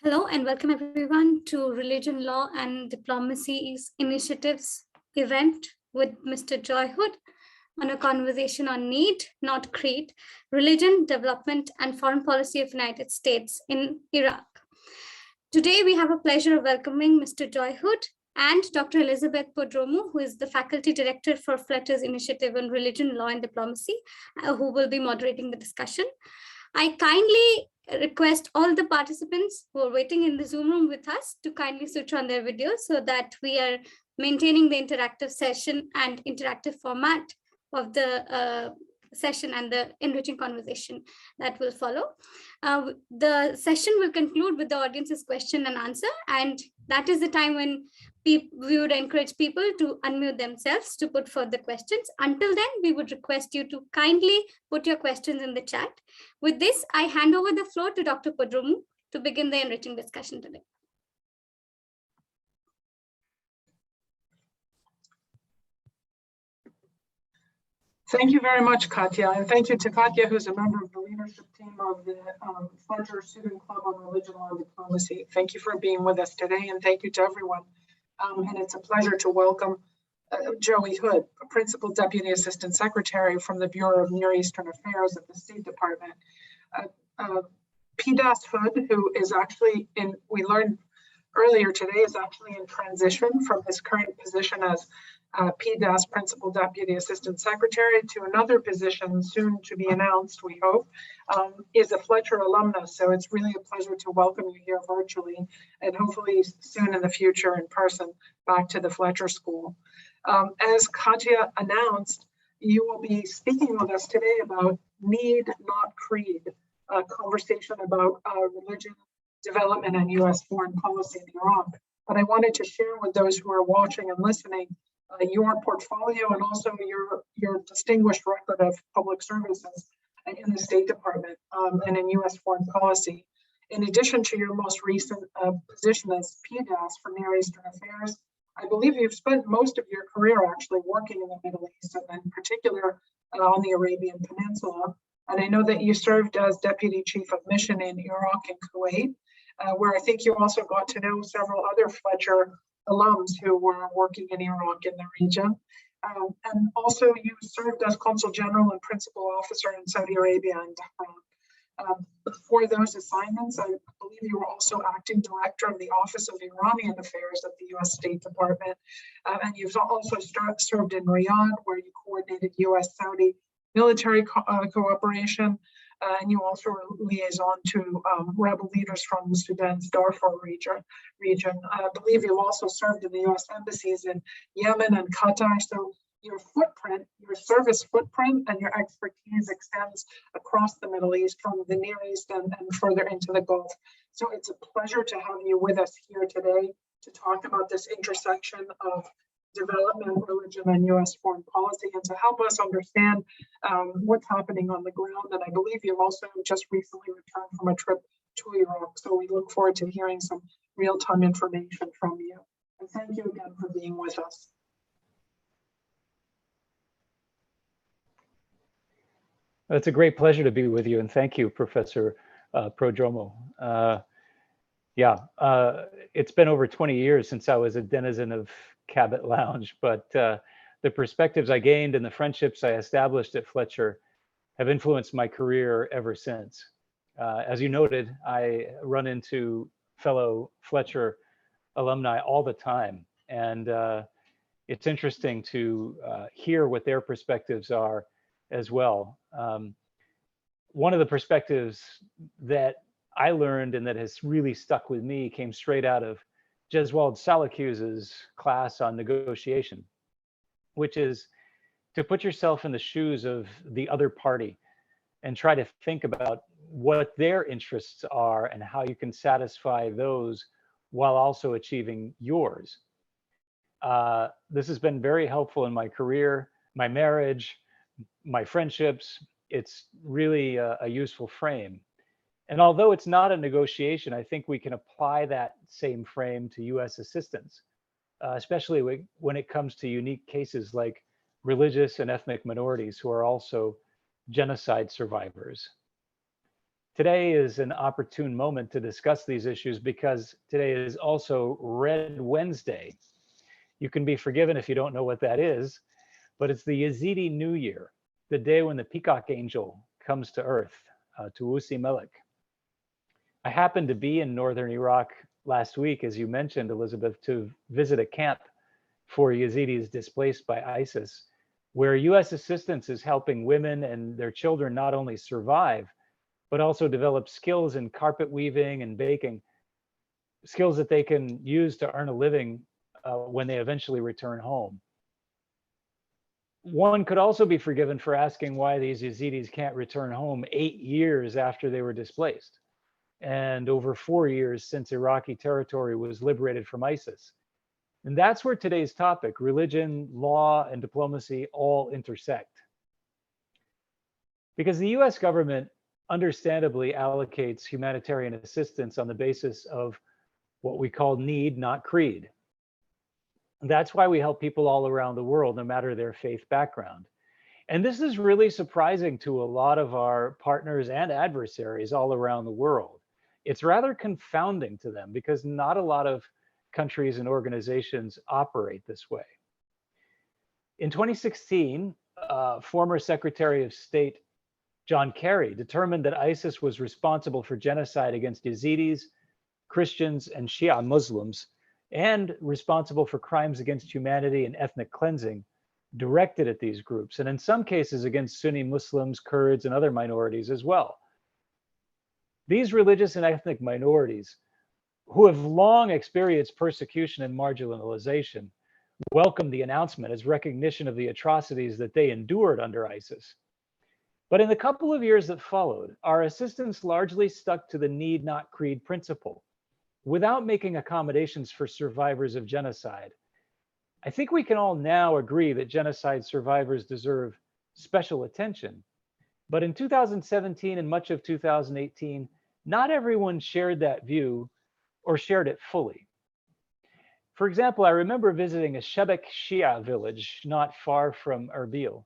Hello and welcome everyone to Religion, Law and Diplomacy's Initiatives event with Mr. Joy Hood on a conversation on need, not creed, religion, development and foreign policy of United States in Iraq. Today we have a pleasure of welcoming Mr. Joy Hood and Dr. Elizabeth Podromu, who is the Faculty Director for Fletcher's Initiative on Religion, Law and Diplomacy, who will be moderating the discussion. I kindly request all the participants who are waiting in the Zoom room with us to kindly switch on their videos so that we are maintaining the interactive session and interactive format of the session and the enriching conversation that will follow. The session will conclude with the audience's question and answer, and that is the time when we would encourage people to unmute themselves to put further questions. Until then, we would request you to kindly put your questions in the chat. With this, I hand over the floor to Dr. Podromu to begin the enriching discussion today. Thank you very much, Katya, and thank you to Katya, who's a member of the leadership team of the Fletcher Student Club on Religion, Law, and Diplomacy. Thank you for being with us today, and thank you to everyone. And it's a pleasure to welcome Joey Hood, Principal Deputy Assistant Secretary from the Bureau of Near Eastern Affairs at the State Department. PDAS Hood, who is actually we learned earlier today, is actually in transition from his current position as PDAS Principal Deputy Assistant Secretary to another position soon to be announced, we hope, is a Fletcher alumnus. So it's really a pleasure to welcome you here virtually and hopefully soon in the future in person back to the Fletcher School. As Katya announced, you will be speaking with us today about need, not creed, a conversation about religion, development and U.S. foreign policy in Iraq. But I wanted to share with those who are watching and listening your portfolio and also your distinguished record of public services in the State Department and in U.S. foreign policy. In addition to your most recent position as PDAS for Near Eastern Affairs, I believe you've spent most of your career actually working in the Middle East and in particular on the Arabian Peninsula. And I know that you served as Deputy Chief of Mission in Iraq and Kuwait, where I think you also got to know several other Fletcher alums who were working in Iraq in the region. And also you served as Consul General and Principal Officer in Saudi Arabia and Dhahran. Before those assignments, I believe you were also Acting Director of the Office of Iranian Affairs at the U.S. State Department. And you've also served in Riyadh, where you coordinated U.S. Saudi military cooperation. And you also were liaison to rebel leaders from Sudan's Darfur region. I believe you also served in the U.S. embassies in Yemen and Qatar. So your footprint, your service footprint and your expertise extends across the Middle East, from the Near East and further into the Gulf. So it's a pleasure to have you with us here today to talk about this intersection of development, religion, and U.S. foreign policy, and to help us understand what's happening on the ground. And I believe you've also just recently returned from a trip to Iraq, so we look forward to hearing some real-time information from you. And thank you again for being with us. It's a great pleasure to be with you, and thank you, Professor Prodromo. It's been over 20 years since I was a denizen of Cabot Lounge, but the perspectives I gained and the friendships I established at Fletcher have influenced my career ever since. As you noted, I run into fellow Fletcher alumni all the time, and it's interesting to hear what their perspectives are as well. One of the perspectives that I learned and that has really stuck with me came straight out of Jeswald Salacuse's class on negotiation, which is to put yourself in the shoes of the other party and try to think about what their interests are and how you can satisfy those while also achieving yours. This has been very helpful in my career, my marriage, my friendships. It's really a useful frame. And although it's not a negotiation, I think we can apply that same frame to U.S. assistance, especially when it comes to unique cases like religious and ethnic minorities who are also genocide survivors. Today is an opportune moment to discuss these issues because today is also Red Wednesday. You can be forgiven if you don't know what that is, but it's the Yazidi New Year, the day when the peacock angel comes to earth, to Usi Melik. I happened to be in northern Iraq last week, as you mentioned, Elizabeth, to visit a camp for Yazidis displaced by ISIS, where U.S. assistance is helping women and their children not only survive, but also develop skills in carpet weaving and baking, skills that they can use to earn a living when they eventually return home. One could also be forgiven for asking why these Yazidis can't return home 8 years after they were displaced, and over 4 years since Iraqi territory was liberated from ISIS. And that's where today's topic, religion, law, and diplomacy, all intersect. Because the US government understandably allocates humanitarian assistance on the basis of what we call need, not creed. That's why we help people all around the world, no matter their faith background. And this is really surprising to a lot of our partners and adversaries all around the world. It's rather confounding to them because not a lot of countries and organizations operate this way. In 2016, former Secretary of State John Kerry determined that ISIS was responsible for genocide against Yazidis, Christians, and Shia Muslims, and responsible for crimes against humanity and ethnic cleansing directed at these groups, and in some cases against Sunni Muslims, Kurds, and other minorities as well. These religious and ethnic minorities, who have long experienced persecution and marginalization, welcomed the announcement as recognition of the atrocities that they endured under ISIS. But in the couple of years that followed, our assistance largely stuck to the need, not creed principle, without making accommodations for survivors of genocide. I think we can all now agree that genocide survivors deserve special attention. But in 2017 and much of 2018, not everyone shared that view or shared it fully. For example, I remember visiting a Shebek Shia village not far from Erbil,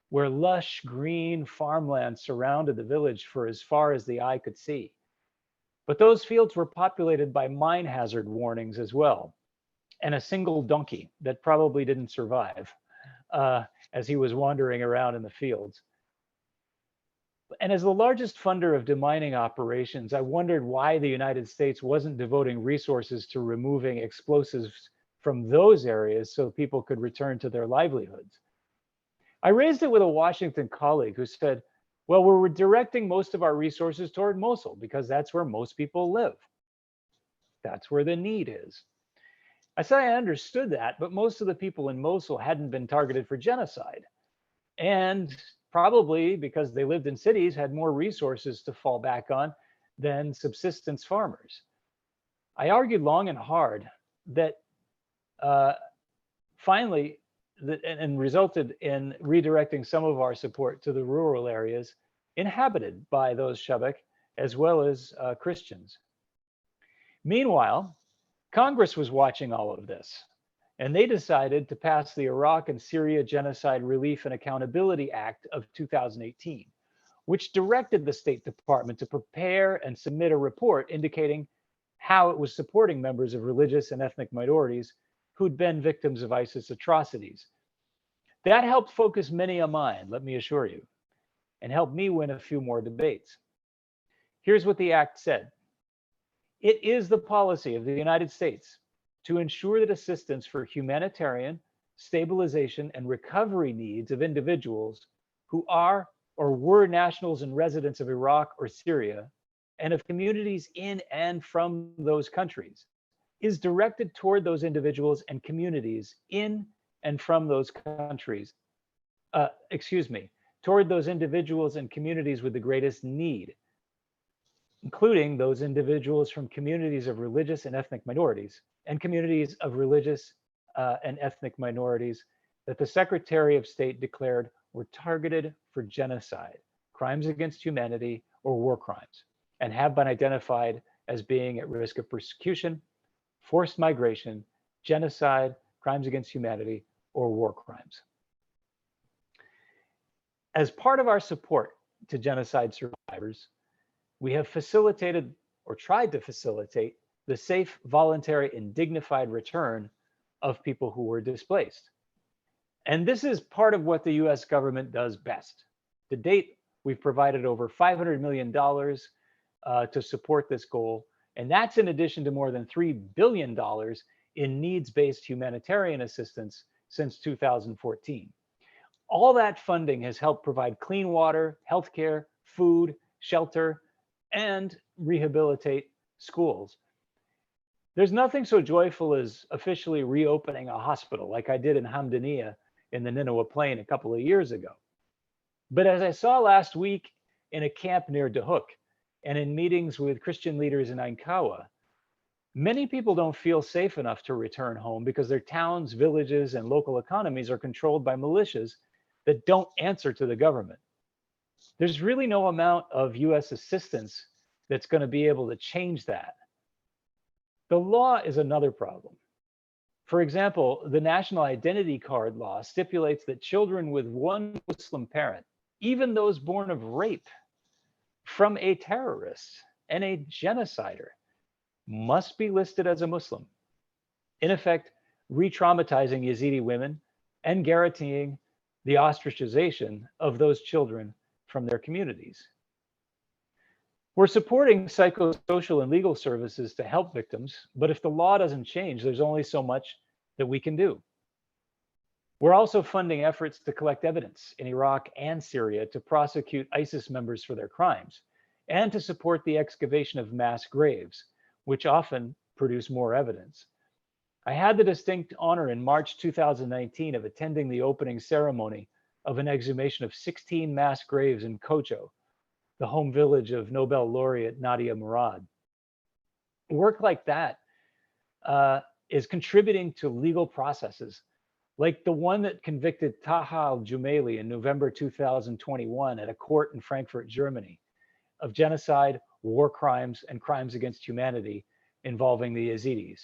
where lush green farmland surrounded the village for as far as the eye could see. But those fields were populated by mine hazard warnings as well, and a single donkey that probably didn't survive as he was wandering around in the fields. And as the largest funder of demining operations, I wondered why the United States wasn't devoting resources to removing explosives from those areas so people could return to their livelihoods. I raised it with a Washington colleague who said, well, we're directing most of our resources toward Mosul because that's where most people live. That's where the need is. I said I understood that, but most of the people in Mosul hadn't been targeted for genocide. And probably because they lived in cities, had more resources to fall back on than subsistence farmers. I argued long and hard that finally, and resulted in redirecting some of our support to the rural areas inhabited by those Shebek as well as Christians. Meanwhile, Congress was watching all of this, and they decided to pass the Iraq and Syria Genocide Relief and Accountability Act of 2018, which directed the State Department to prepare and submit a report indicating how it was supporting members of religious and ethnic minorities who'd been victims of ISIS atrocities. That helped focus many a mind, let me assure you, and helped me win a few more debates. Here's what the act said. It is the policy of the United States to ensure that assistance for humanitarian, stabilization, and recovery needs of individuals who are or were nationals and residents of Iraq or Syria, and of communities in and from those countries, is directed toward those individuals and communities in and from those countries, toward those individuals and communities with the greatest need, including those individuals from communities of religious and ethnic minorities and communities of religious and ethnic minorities that the Secretary of State declared were targeted for genocide, crimes against humanity, or war crimes, and have been identified as being at risk of persecution, forced migration, genocide, crimes against humanity, or war crimes. As part of our support to genocide survivors, we have facilitated or tried to facilitate the safe, voluntary, and dignified return of people who were displaced. And this is part of what the US government does best. To date, we've provided over $500 million to support this goal. And that's in addition to more than $3 billion in needs-based humanitarian assistance since 2014. All that funding has helped provide clean water, healthcare, food, shelter, and rehabilitate schools. There's nothing so joyful as officially reopening a hospital like I did in Hamdaniya in the Nineveh Plain a couple of years ago. But as I saw last week in a camp near Dahuk and in meetings with Christian leaders in Ainkawa, many people don't feel safe enough to return home because their towns, villages, and local economies are controlled by militias that don't answer to the government. There's really no amount of US assistance that's going to be able to change that. The law is another problem. For example, the National Identity Card law stipulates that children with one Muslim parent, even those born of rape from a terrorist and a genocider, must be listed as a Muslim, in effect, re-traumatizing Yazidi women and guaranteeing the ostracization of those children from their communities. We're supporting psychosocial and legal services to help victims, but if the law doesn't change, there's only so much that we can do. We're also funding efforts to collect evidence in Iraq and Syria to prosecute ISIS members for their crimes, and to support the excavation of mass graves, which often produce more evidence. I had the distinct honor in March 2019 of attending the opening ceremony of an exhumation of 16 mass graves in Kojo, the home village of Nobel laureate Nadia Murad. Work like that is contributing to legal processes, like the one that convicted Taha al-Jumaili in November 2021 at a court in Frankfurt, Germany, of genocide, war crimes, and crimes against humanity involving the Yazidis.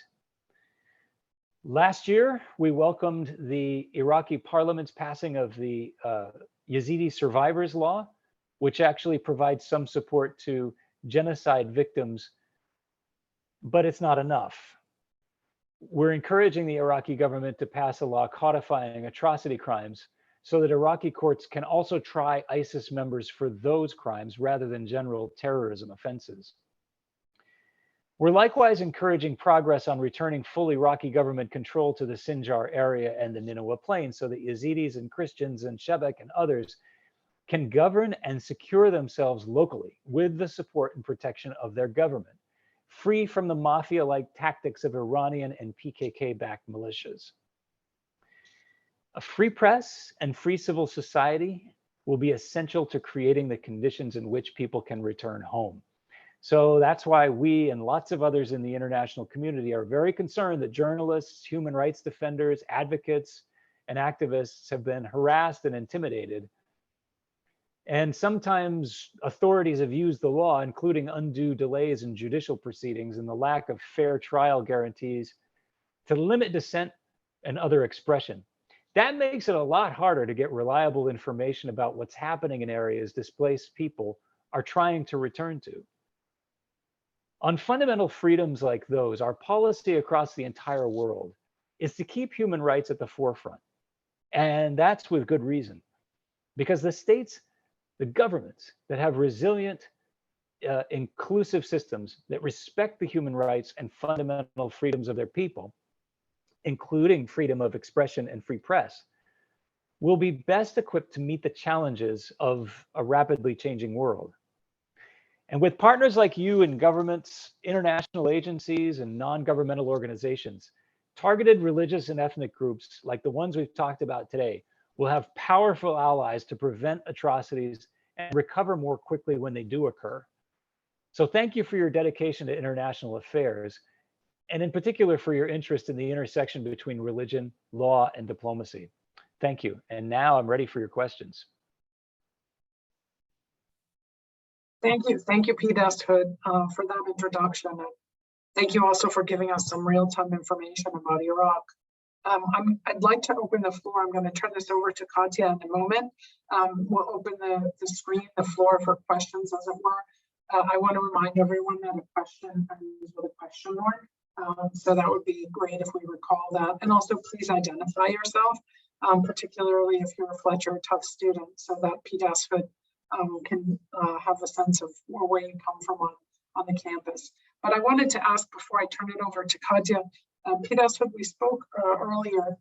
Last year, we welcomed the Iraqi parliament's passing of the Yazidi Survivors Law, which actually provides some support to genocide victims, but it's not enough. We're encouraging the Iraqi government to pass a law codifying atrocity crimes so that Iraqi courts can also try ISIS members for those crimes rather than general terrorism offenses. We're likewise encouraging progress on returning full Iraqi government control to the Sinjar area and the Nineveh Plain so that Yazidis and Christians and Shebek and others can govern and secure themselves locally with the support and protection of their government, free from the mafia-like tactics of Iranian and PKK-backed militias. A free press and free civil society will be essential to creating the conditions in which people can return home. So that's why we and lots of others in the international community are very concerned that journalists, human rights defenders, advocates, and activists have been harassed and intimidated. And sometimes authorities have used the law, including undue delays in judicial proceedings and the lack of fair trial guarantees, to limit dissent and other expression. That makes it a lot harder to get reliable information about what's happening in areas displaced people are trying to return to. On fundamental freedoms like those, our policy across the entire world is to keep human rights at the forefront. And that's with good reason, because the states, the governments that have resilient, inclusive systems that respect the human rights and fundamental freedoms of their people, including freedom of expression and free press, will be best equipped to meet the challenges of a rapidly changing world. And with partners like you in governments, international agencies, and non-governmental organizations, targeted religious and ethnic groups like the ones we've talked about today will have powerful allies to prevent atrocities and recover more quickly when they do occur. So thank you for your dedication to international affairs, and in particular for your interest in the intersection between religion, law, and diplomacy. Thank you. And now I'm ready for your questions. Thank you, PDAS Hood, for that introduction. And thank you also for giving us some real-time information about Iraq. I'd like to open the floor. I'm going to turn this over to Katya in a moment. We'll open the screen, the floor for questions, as it were. I want to remind everyone that a question ends with a question mark. So that would be great if we recall that. And also please identify yourself, particularly if you're a Fletcher or Tufts student, so that PDAS can have a sense of where you come from on the campus. But I wanted to ask before I turn it over to Katya, PDAS, we spoke earlier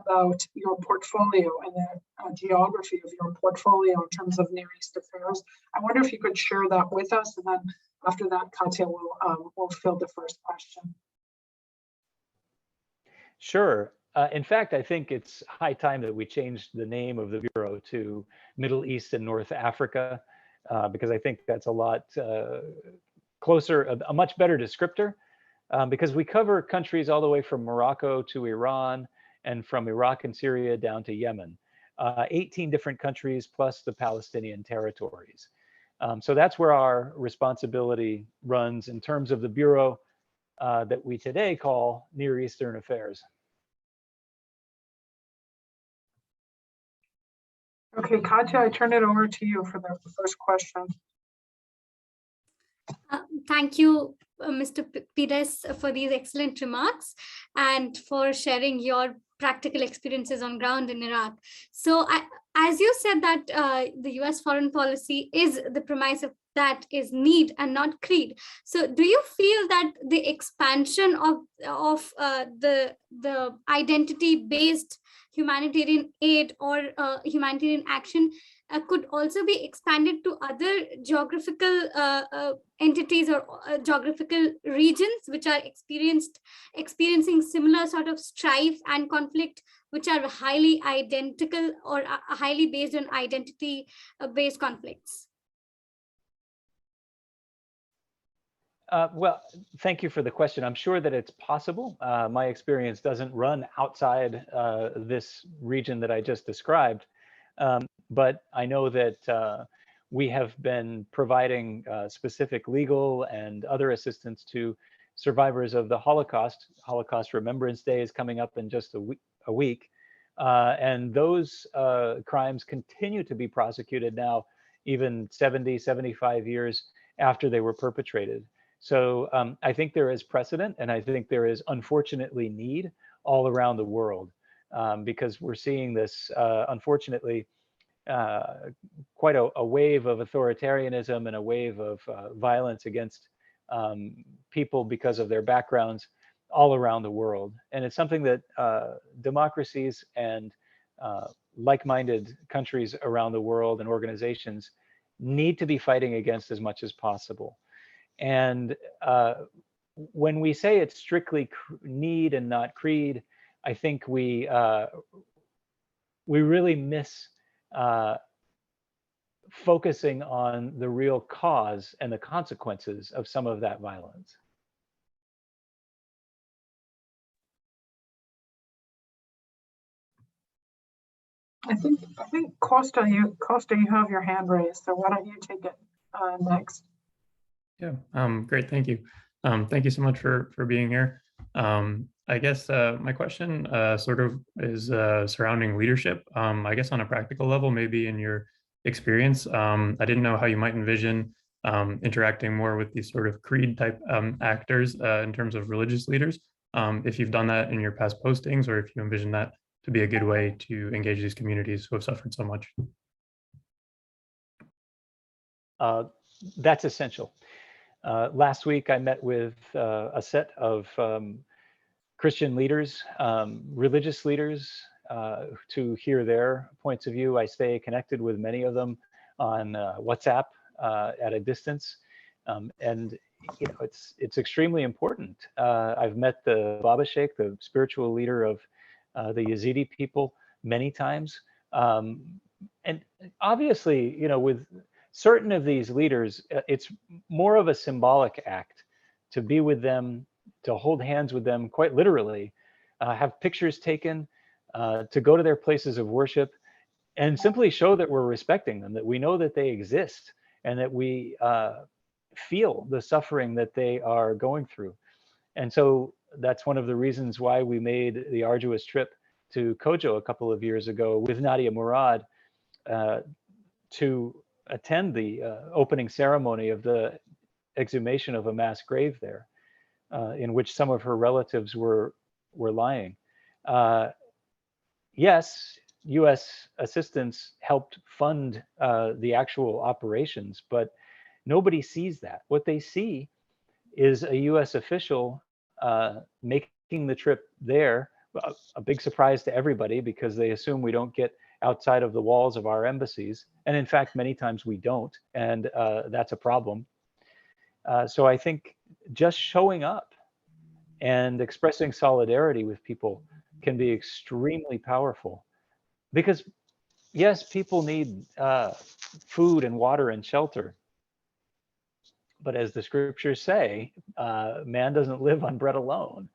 about your portfolio and the geography of your portfolio in terms of Near East affairs. I wonder if you could share that with us, and then after that, Katya will fill the first question. Sure. In fact, I think it's high time that we changed the name of the Bureau to Middle East and North Africa, because I think that's a lot closer, a much better descriptor, because we cover countries all the way from Morocco to Iran, and from Iraq and Syria down to Yemen, 18 different countries plus the Palestinian territories. So that's where our responsibility runs in terms of the Bureau that we today call Near Eastern Affairs. Okay, Katya, I turn it over to you for the first question. Thank you, Mr. PDAS, for these excellent remarks and for sharing your practical experiences on ground in Iraq. So as you said that the US foreign policy is the premise of that is need and not creed. So do you feel that the expansion of the identity-based humanitarian aid or humanitarian action could also be expanded to other geographical entities or geographical regions which are experiencing similar sort of strife and conflict, which are highly identical or highly based on identity based conflicts? Well, thank you for the question. I'm sure that it's possible. My experience doesn't run outside this region that I just described, but I know that we have been providing specific legal and other assistance to survivors of the Holocaust. Holocaust Remembrance Day is coming up in just a week. And those crimes continue to be prosecuted now, even 70, 75 years after they were perpetrated. So I think there is precedent, and I think there is unfortunately need all around the world, because we're seeing this, unfortunately, quite a wave of authoritarianism and a wave of violence against people because of their backgrounds all around the world. And it's something that democracies and like-minded countries around the world and organizations need to be fighting against as much as possible. And when we say it's strictly need and not creed, I think we really miss focusing on the real cause and the consequences of some of that violence. I think Costa, you have your hand raised, so why don't you take it next? Yeah, great, thank you. Thank you so much for being here. I guess my question sort of is surrounding leadership. I guess on a practical level, maybe in your experience, I didn't know how you might envision interacting more with these sort of creed type actors in terms of religious leaders. If you've done that in your past postings, or if you envision that to be a good way to engage these communities who have suffered so much. That's essential. Last week, I met with a set of Christian leaders, religious leaders, to hear their points of view. I stay connected with many of them on WhatsApp at a distance, and you know, it's extremely important. I've met the Baba Sheikh, the spiritual leader of the Yazidi people, many times, and obviously, you know, with certain of these leaders, it's more of a symbolic act to be with them, to hold hands with them, quite literally, have pictures taken, to go to their places of worship, and simply show that we're respecting them, that we know that they exist, and that we feel the suffering that they are going through. And so that's one of the reasons why we made the arduous trip to Kojo a couple of years ago with Nadia Murad to attend the opening ceremony of the exhumation of a mass grave there, in which some of her relatives were lying. Yes, U.S. assistance helped fund the actual operations, but nobody sees that. What they see is a U.S. official making the trip there, a big surprise to everybody because they assume we don't get outside of the walls of our embassies. And in fact, many times we don't, and that's a problem. So I think just showing up and expressing solidarity with people can be extremely powerful, because yes, people need food and water and shelter, but as the scriptures say, man doesn't live on bread alone.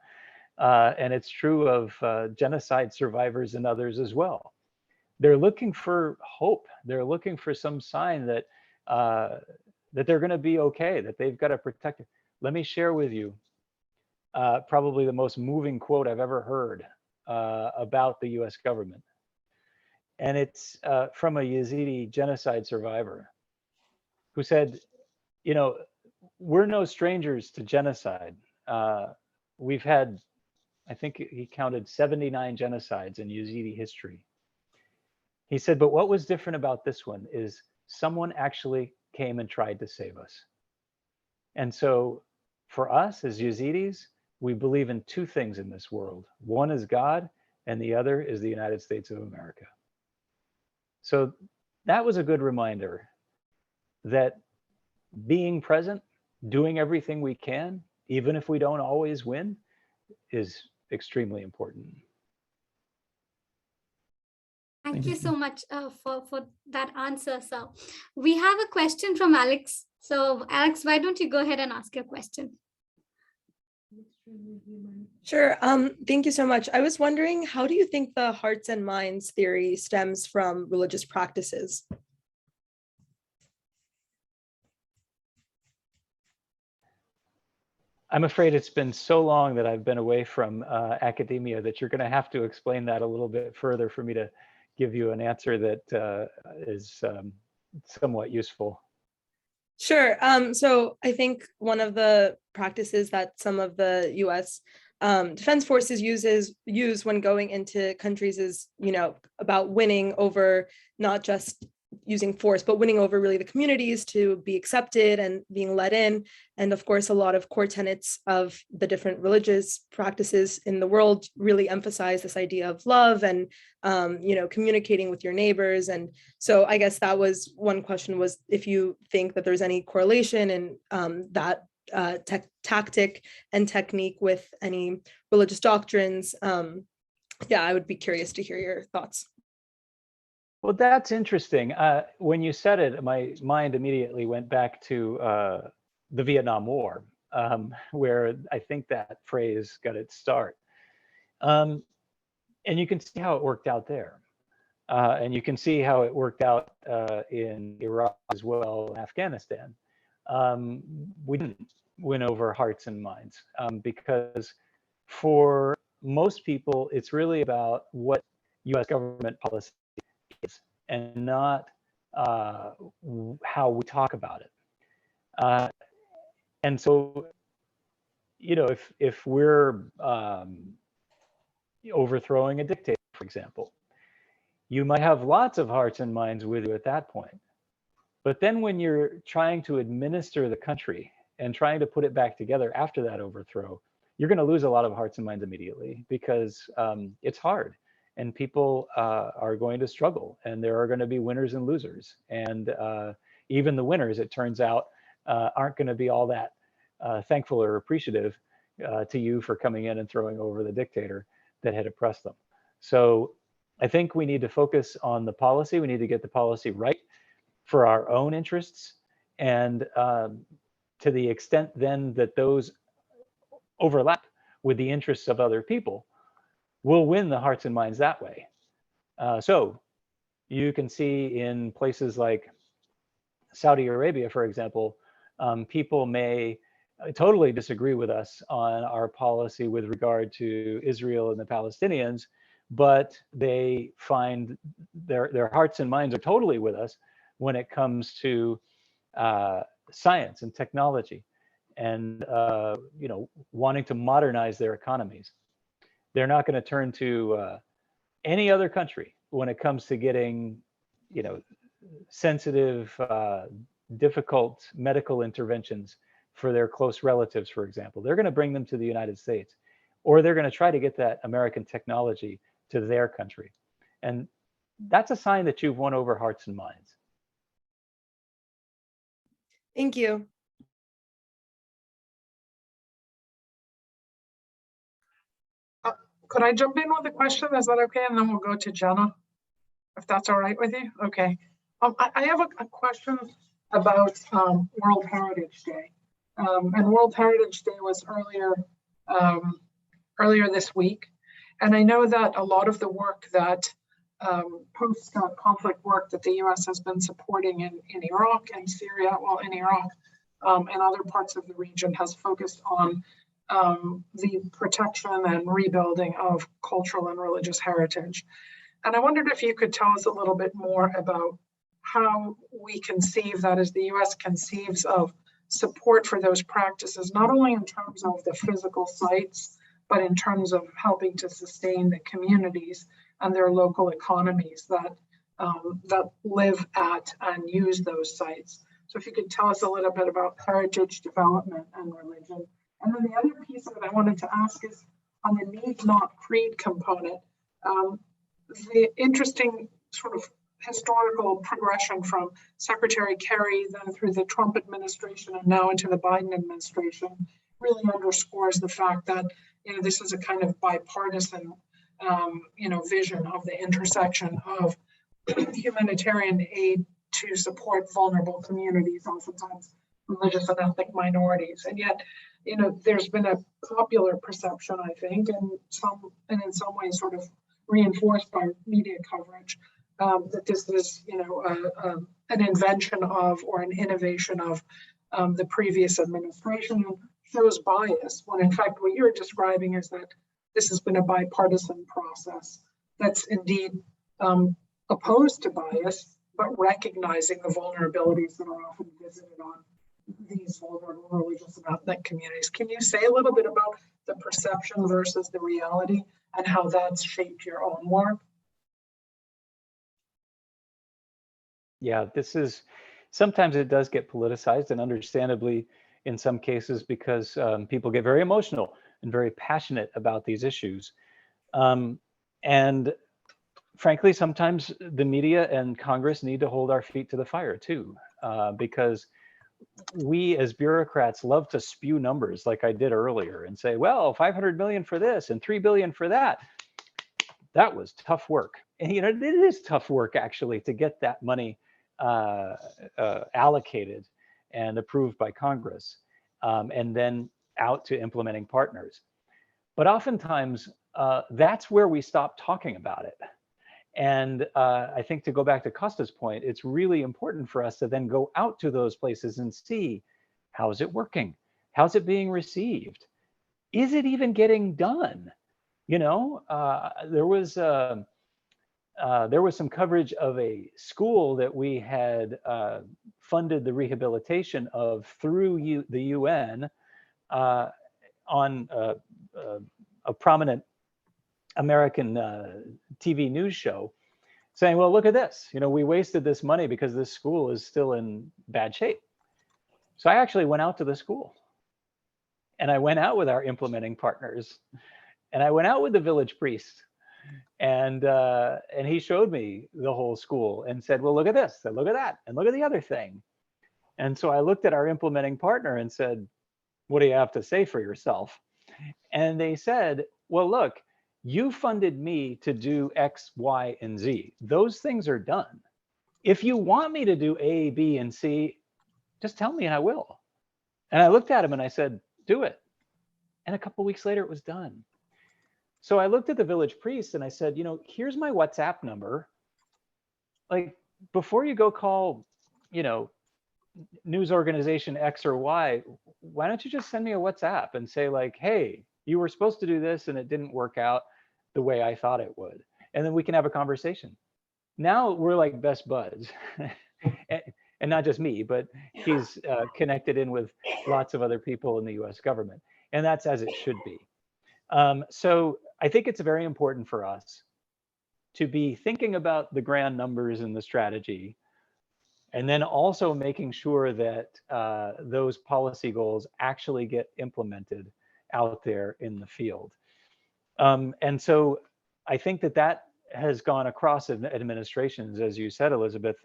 And it's true of genocide survivors and others as well. They're looking for hope. They're looking for some sign that that they're going to be okay, that they've got a protector. Let me share with you probably the most moving quote I've ever heard about the U.S. government. And it's from a Yazidi genocide survivor who said, you know, we're no strangers to genocide. We've had, I think he counted 79 genocides in Yazidi history. He said, but what was different about this one is someone actually came and tried to save us. And so for us as Yazidis, we believe in two things in this world. One is God, and the other is the United States of America. So that was a good reminder that being present, doing everything we can, even if we don't always win, is extremely important. Thank you so much for that answer, sir. We have a question from Alex. So Alex, why don't you go ahead and ask your question? Sure. Thank you so much. I was wondering, how do you think the hearts and minds theory stems from religious practices? I'm afraid it's been so long that I've been away from academia that you're going to have to explain that a little bit further for me to give you an answer that is somewhat useful. Sure. So I think one of the practices that some of the U.S. Defense Forces use when going into countries is, you know, about winning over not just using force, but winning over really the communities to be accepted and being let in. And of course, a lot of core tenets of the different religious practices in the world really emphasize this idea of love and, you know, communicating with your neighbors. And so I guess that was one question, was if you think that there's any correlation in that tactic and technique with any religious doctrines. Yeah, I would be curious to hear your thoughts. Well, that's interesting. When you said it, my mind immediately went back to the Vietnam War, where I think that phrase got its start. And you can see how it worked out there. And you can see how it worked out in Iraq as well, and Afghanistan. We didn't win over hearts and minds because for most people, it's really about what U.S. government policy is and not how we talk about it. And so, you know, if we're overthrowing a dictator, for example, you might have lots of hearts and minds with you at that point. But then when you're trying to administer the country and trying to put it back together after that overthrow, you're going to lose a lot of hearts and minds immediately because it's hard. And people are going to struggle, and there are going to be winners and losers. And even the winners, it turns out, aren't going to be all that thankful or appreciative to you for coming in and throwing over the dictator that had oppressed them. So I think we need to focus on the policy. We need to get the policy right for our own interests. And to the extent then that those overlap with the interests of other people, we'll win the hearts and minds that way. So you can see in places like Saudi Arabia, for example, people may totally disagree with us on our policy with regard to Israel and the Palestinians, but they find their hearts and minds are totally with us when it comes to science and technology. and wanting to modernize their economies. They're not going to turn to any other country when it comes to getting, sensitive, difficult medical interventions for their close relatives, for example. They're going to bring them to the United States, or they're going to try to get that American technology to their country. And that's a sign that you've won over hearts and minds. Thank you. Could I jump in with a question? Is that okay? And then we'll go to Jenna, if that's all right with you. Okay. I have a question about World Heritage Day. And World Heritage Day was earlier this week. And I know that a lot of the work that post-conflict work that the U.S. has been supporting in Iraq and Syria, well, in Iraq and other parts of the region, has focused on the protection and rebuilding of cultural and religious heritage. And I wondered if you could tell us a little bit more about how we conceive, that is, the U.S. conceives of support for those practices, not only in terms of the physical sites, but in terms of helping to sustain the communities and their local economies that live at and use those sites. So if you could tell us a little bit about heritage development and religion. And then the other piece that I wanted to ask is on the need not creed component, the interesting sort of historical progression from Secretary Kerry, then through the Trump administration and now into the Biden administration really underscores the fact that this is a kind of bipartisan vision of the intersection of humanitarian aid to support vulnerable communities, oftentimes religious and ethnic minorities. And yet, there's been a popular perception, I think, and in some ways sort of reinforced by media coverage, that this is, an invention of or an innovation of the previous administration, and shows bias, when in fact what you're describing is that this has been a bipartisan process that's indeed opposed to bias, but recognizing the vulnerabilities that are often visited on these vulnerable religious and ethnic communities. Can you say a little bit about the perception versus the reality and how that's shaped your own work? Yeah, sometimes it does get politicized, and understandably in some cases, because people get very emotional and very passionate about these issues. And frankly, sometimes the media and Congress need to hold our feet to the fire too, because we as bureaucrats love to spew numbers like I did earlier and say, well, 500 million for this and 3 billion for that. That was tough work. And it is tough work actually to get that money allocated and approved by Congress, and then out to implementing partners. But oftentimes that's where we stop talking about it. And I think, to go back to Costa's point, it's really important for us to then go out to those places and see, how is it working? How's it being received? Is it even getting done? There was some coverage of a school that we had funded the rehabilitation of through the UN on a prominent American TV news show, saying, well, look at this, we wasted this money because this school is still in bad shape. So I actually went out to the school, and I went out with our implementing partners, and I went out with the village priest, and he showed me the whole school and said, well, look at this, and look at that, and look at the other thing. And so I looked at our implementing partner and said, what do you have to say for yourself? And they said, well, look, you funded me to do X, Y, and Z. Those things are done. If you want me to do A, B, and C, just tell me and I will. And I looked at him and I said, do it. And a couple of weeks later, it was done. So I looked at the village priest and I said, here's my WhatsApp number. Like, before you go call, news organization X or Y, why don't you just send me a WhatsApp and say, like, hey, you were supposed to do this and it didn't work out the way I thought it would. And then we can have a conversation. Now we're like best buds. and not just me, but he's connected in with lots of other people in the US government. And that's as it should be. So I think it's very important for us to be thinking about the grand numbers in the strategy, and then also making sure that those policy goals actually get implemented out there in the field. And so I think that that has gone across administrations, as you said, Elizabeth.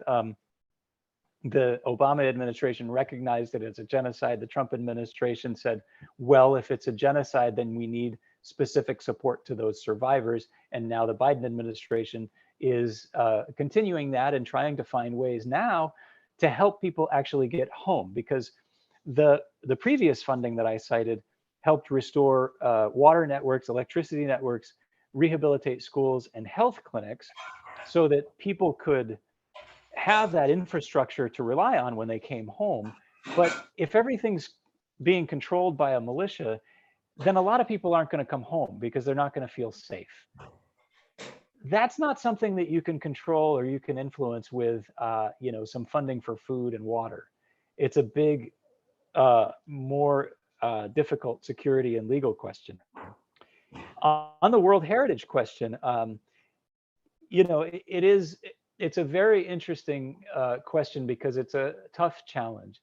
The Obama administration recognized it as a genocide. The Trump administration said, well, if it's a genocide, then we need specific support to those survivors. And now the Biden administration is continuing that and trying to find ways now to help people actually get home, because the previous funding that I cited helped restore water networks, electricity networks, rehabilitate schools and health clinics so that people could have that infrastructure to rely on when they came home. But if everything's being controlled by a militia, then a lot of people aren't going to come home because they're not going to feel safe. That's not something that you can control or you can influence with, some funding for food and water. It's a big, more difficult security and legal question. On the World Heritage question, it's a very interesting question because it's a tough challenge.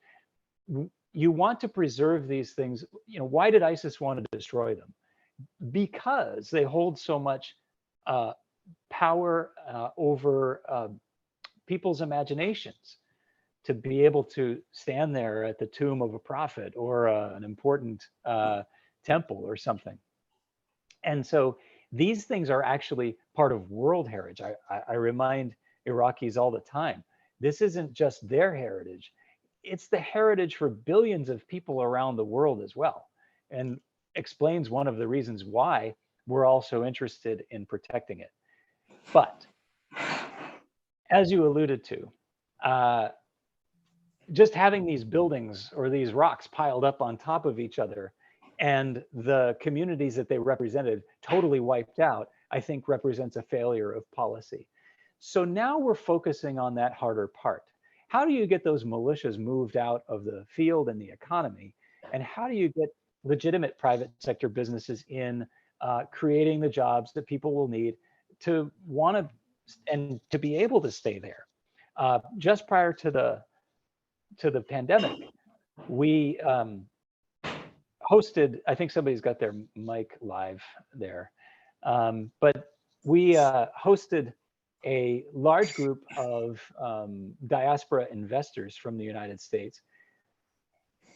You want to preserve these things. Why did ISIS want to destroy them? Because they hold so much power over people's imaginations, to be able to stand there at the tomb of a prophet or an important temple or something. And so these things are actually part of world heritage. I remind Iraqis all the time, this isn't just their heritage, it's the heritage for billions of people around the world as well, and explains one of the reasons why we're all so interested in protecting it. But as you alluded to, just having these buildings or these rocks piled up on top of each other and the communities that they represented totally wiped out, I think represents a failure of policy. So now we're focusing on that harder part. How do you get those militias moved out of the field and the economy? And how do you get legitimate private sector businesses in, creating the jobs that people will need to want to and to be able to stay there? Just prior to the pandemic, we hosted, I think somebody's got their mic live there, but we hosted a large group of diaspora investors from the United States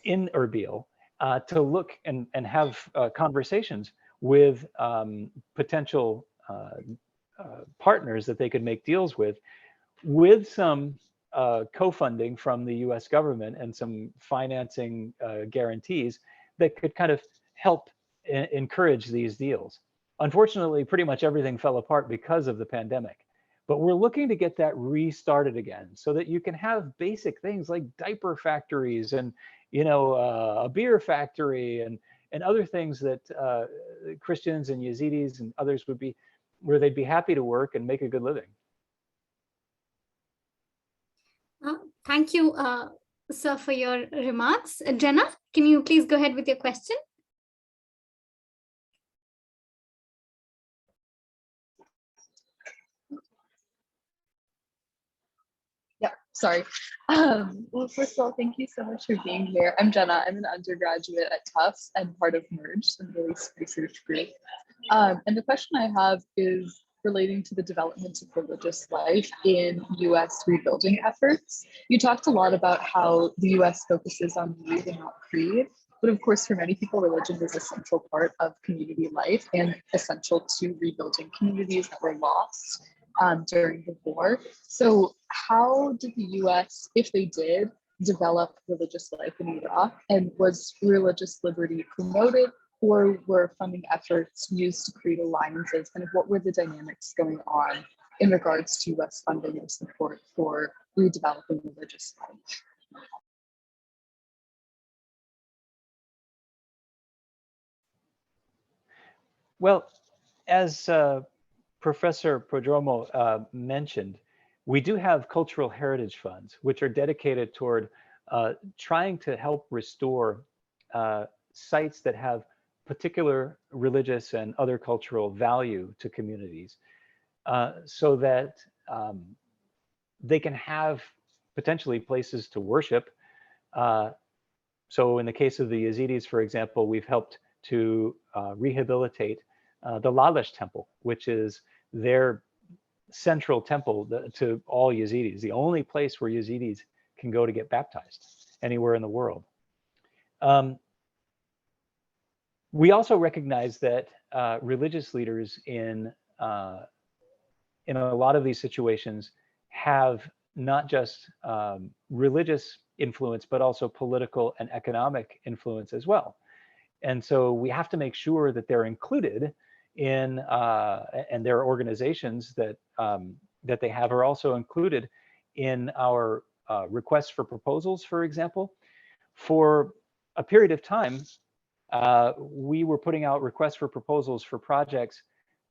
in Erbil to look and have conversations with potential partners that they could make deals with some co-funding from the US government and some financing guarantees that could kind of help encourage these deals. Unfortunately, pretty much everything fell apart because of the pandemic. But we're looking to get that restarted again so that you can have basic things like diaper factories and a beer factory and other things that Christians and Yazidis and others would be, where they'd be happy to work and make a good living. Thank you, sir, for your remarks. Jenna, can you please go ahead with your question? Yeah, sorry. Well, first of all, thank you so much for being here. I'm Jenna. I'm an undergraduate at Tufts and part of MERGE, the Middle East Research Group. And the question I have is relating to the development of religious life in U.S. rebuilding efforts. You talked a lot about how the U.S. focuses on need and not creed, but of course, for many people, religion is a central part of community life and essential to rebuilding communities that were lost during the war. So how did the U.S., if they did, develop religious life in Iraq? And was religious liberty promoted, or were funding efforts used to create alliances? And what were the dynamics going on in regards to U.S. funding and support for redeveloping religious life? Well, as Professor Prodromo mentioned, We do have cultural heritage funds, which are dedicated toward trying to help restore sites that have particular religious and other cultural value to communities, so that they can have potentially places to worship. So in the case of the Yazidis, for example, we've helped to rehabilitate the Lalesh temple, which is their central temple to all Yazidis, the only place where Yazidis can go to get baptized anywhere in the world. We also recognize that religious leaders in a lot of these situations have not just religious influence, but also political and economic influence as well. And so we have to make sure that they're included in, and their organizations that that they have are also included in our requests for proposals, for example. For a period of time, we were putting out requests for proposals for projects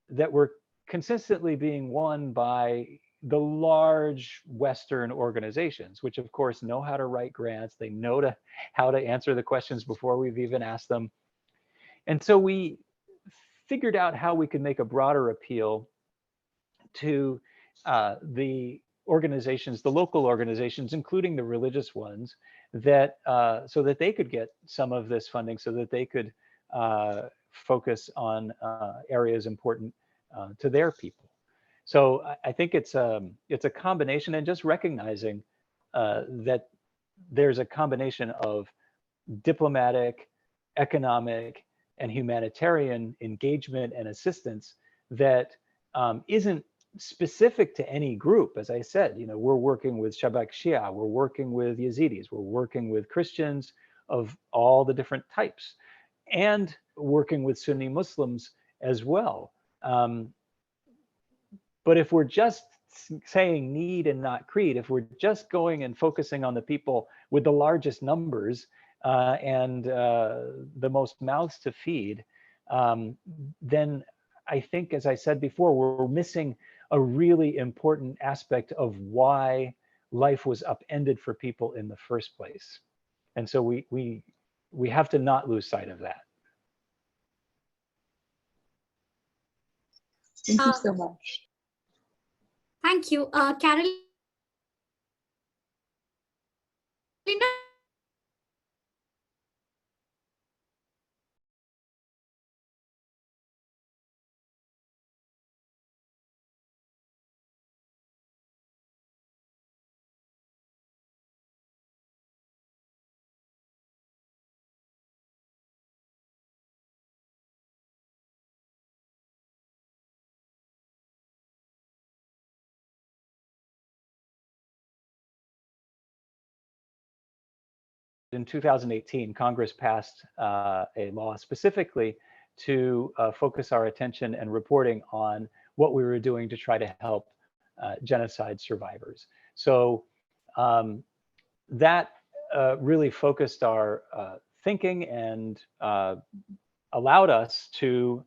that were consistently being won by the large Western organizations, which of course know how to write grants. They know how to answer the questions before we've even asked them. And so we figured out how we could make a broader appeal to the organizations, the local organizations, including the religious ones, that so that they could get some of this funding, so that they could focus on areas important to their people. So I think it's a combination, and just recognizing that there's a combination of diplomatic, economic, and humanitarian engagement and assistance that isn't specific to any group. As I said, you know, we're working with Shabak Shia, we're working with Yazidis, we're working with Christians of all the different types, and working with Sunni Muslims as well. But if we're just saying need and not creed, if we're just going and focusing on the people with the largest numbers and the most mouths to feed, then I think, as I said before, we're missing a really important aspect of why life was upended for people in the first place. And so we have to not lose sight of that. Thank you so much. Thank you. Carolina, In 2018, Congress passed a law specifically to focus our attention and reporting on what we were doing to try to help genocide survivors. So that really focused our thinking and allowed us to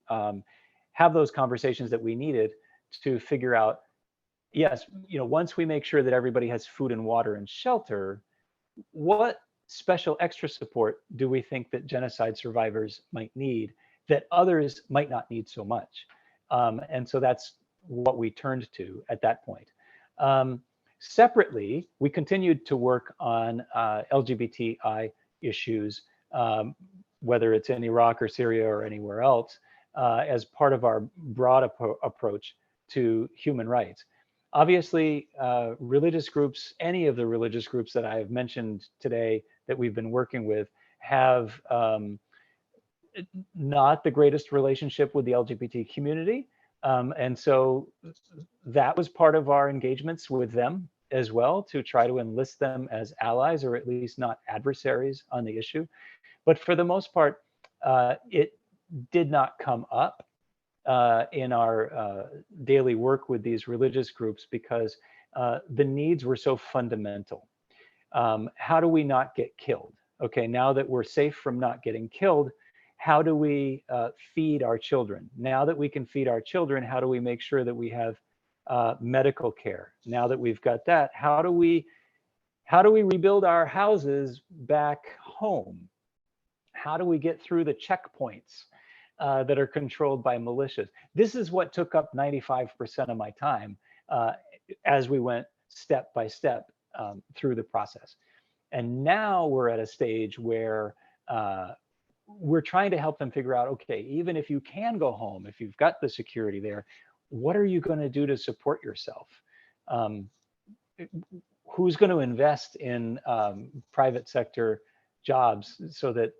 have those conversations that we needed to figure out, yes, you know, once we make sure that everybody has food and water and shelter, what special extra support do we think that genocide survivors might need that others might not need so much? And so that's what we turned to at that point. Separately, we continued to work on LGBTI issues, whether it's in Iraq or Syria or anywhere else, as part of our broad approach to human rights. Obviously, religious groups, any of the religious groups that I have mentioned today that we've been working with, have not the greatest relationship with the LGBT community. And so that was part of our engagements with them as well, to try to enlist them as allies, or at least not adversaries on the issue. But for the most part, it did not come up in our daily work with these religious groups, because the needs were so fundamental. How do we not get killed? Okay, now that we're safe from not getting killed, how do we feed our children? Now that we can feed our children, how do we make sure that we have medical care. Now that we've got that, how do we rebuild our houses back home? How do we get through the checkpoints that are controlled by militias? This is what took up 95% of my time as we went step by step through the process. And now we're at a stage where we're trying to help them figure out, okay, even if you can go home, if you've got the security there, what are you going to do to support yourself? Who's going to invest in private sector jobs so that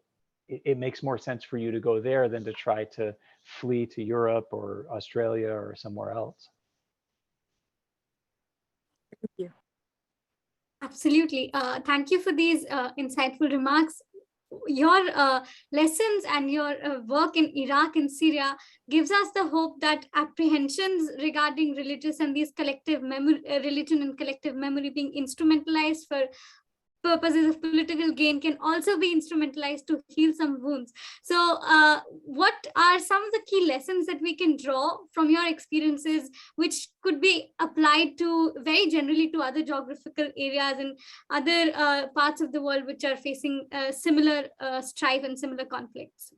it makes more sense for you to go there than to try to flee to Europe or Australia or somewhere else? Thank you. Absolutely. Thank you for these insightful remarks. Your lessons and your work in Iraq and Syria gives us the hope that apprehensions regarding religious and these collective memory, religion and collective memory being instrumentalized for purposes of political gain can also be instrumentalized to heal some wounds. So what are some of the key lessons that we can draw from your experiences, which could be applied to very generally to other geographical areas and other parts of the world which are facing similar strife and similar conflicts?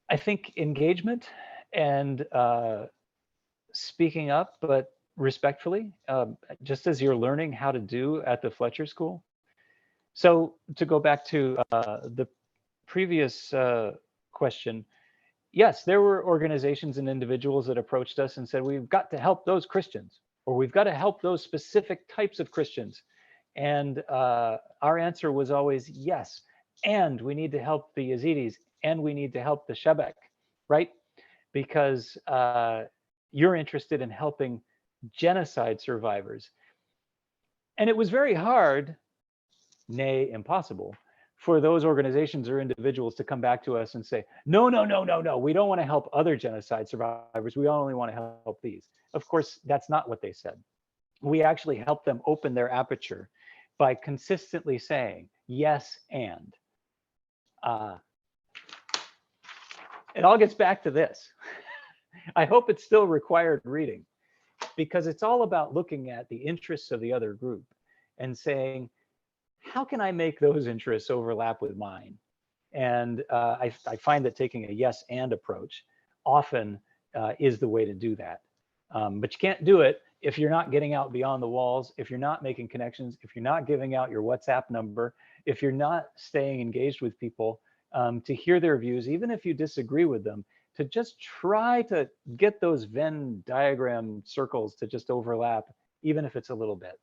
I think engagement and speaking up, but respectfully, just as you're learning how to do at the Fletcher School. So to go back to the previous question, yes, there were organizations and individuals that approached us and said, we've got to help those Christians, or we've got to help those specific types of Christians. And our answer was always yes, and we need to help the Yazidis, and we need to help the Shebek, right? Because you're interested in helping genocide survivors. And it was very hard, nay, impossible, for those organizations or individuals to come back to us and say, no, we don't want to help other genocide survivors. We only want to help these. Of course, that's not what they said. We actually helped them open their aperture by consistently saying, yes, and. It all gets back to this. I hope it's still required reading, because it's all about looking at the interests of the other group and saying, how can I make those interests overlap with mine? And I find that taking a yes and approach often is the way to do that. But you can't do it if you're not getting out beyond the walls, if you're not making connections, if you're not giving out your WhatsApp number, if you're not staying engaged with people to hear their views, even if you disagree with them, to just try to get those Venn diagram circles to just overlap, even if it's a little bit.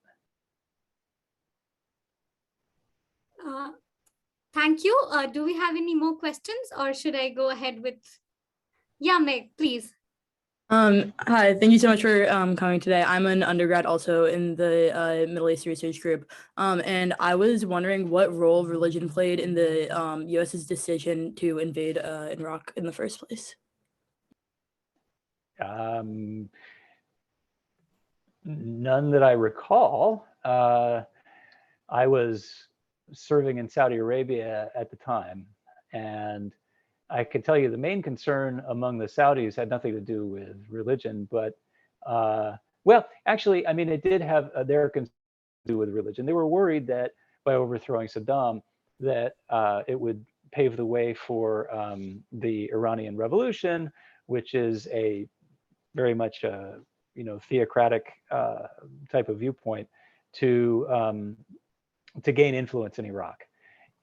Thank you. Do we have any more questions, or should I go ahead with? Yeah, Meg, please. Hi, thank you so much for coming today. I'm an undergrad also in the Middle East research group, and I was wondering what role religion played in the U.S.'s decision to invade Iraq in the first place. None that I recall. I was serving in Saudi Arabia at the time, and I can tell you the main concern among the Saudis had nothing to do with religion, but well, actually, I mean, it did have their concern to do with religion. They were worried that by overthrowing Saddam, that it would pave the way for the Iranian Revolution, which is a very much a theocratic type of viewpoint to gain influence in Iraq,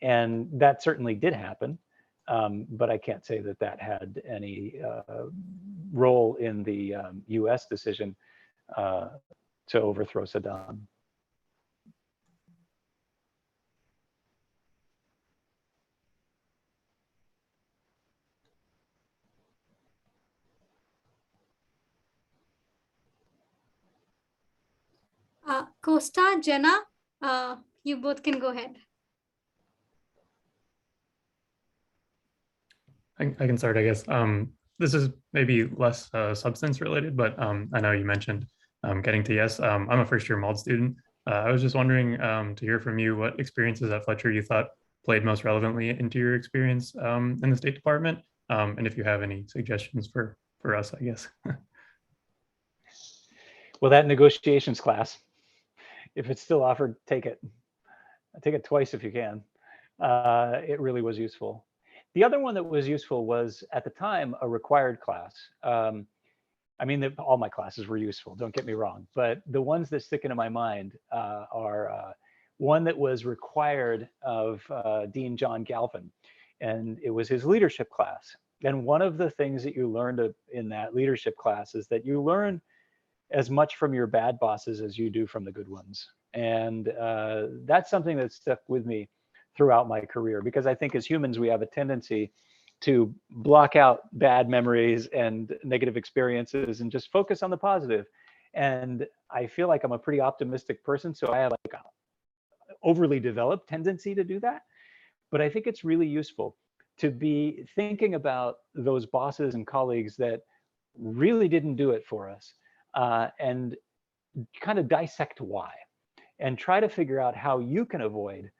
and that certainly did happen. But I can't say that that had any role in the U.S. decision to overthrow Saddam. Costa, Jenna, you both can go ahead. I can start, I guess. This is maybe less substance related, but I know you mentioned getting to yes. I'm a first-year MALD student. I was just wondering to hear from you what experiences at Fletcher you thought played most relevantly into your experience in the State Department, and if you have any suggestions for us, I guess. Well, that negotiations class, if it's still offered, take it. Take it twice if you can. It really was useful. The other one that was useful was, at the time, a required class. I mean, all my classes were useful, don't get me wrong, but the ones that stick into my mind are one that was required of Dean John Galvin, and it was his leadership class. And one of the things that you learned in that leadership class is that you learn as much from your bad bosses as you do from the good ones. And that's something that stuck with me throughout my career, because I think as humans, we have a tendency to block out bad memories and negative experiences and just focus on the positive. And I feel like I'm a pretty optimistic person, so I have like a overly developed tendency to do that. But I think it's really useful to be thinking about those bosses and colleagues that really didn't do it for us, and kind of dissect why, and try to figure out how you can avoid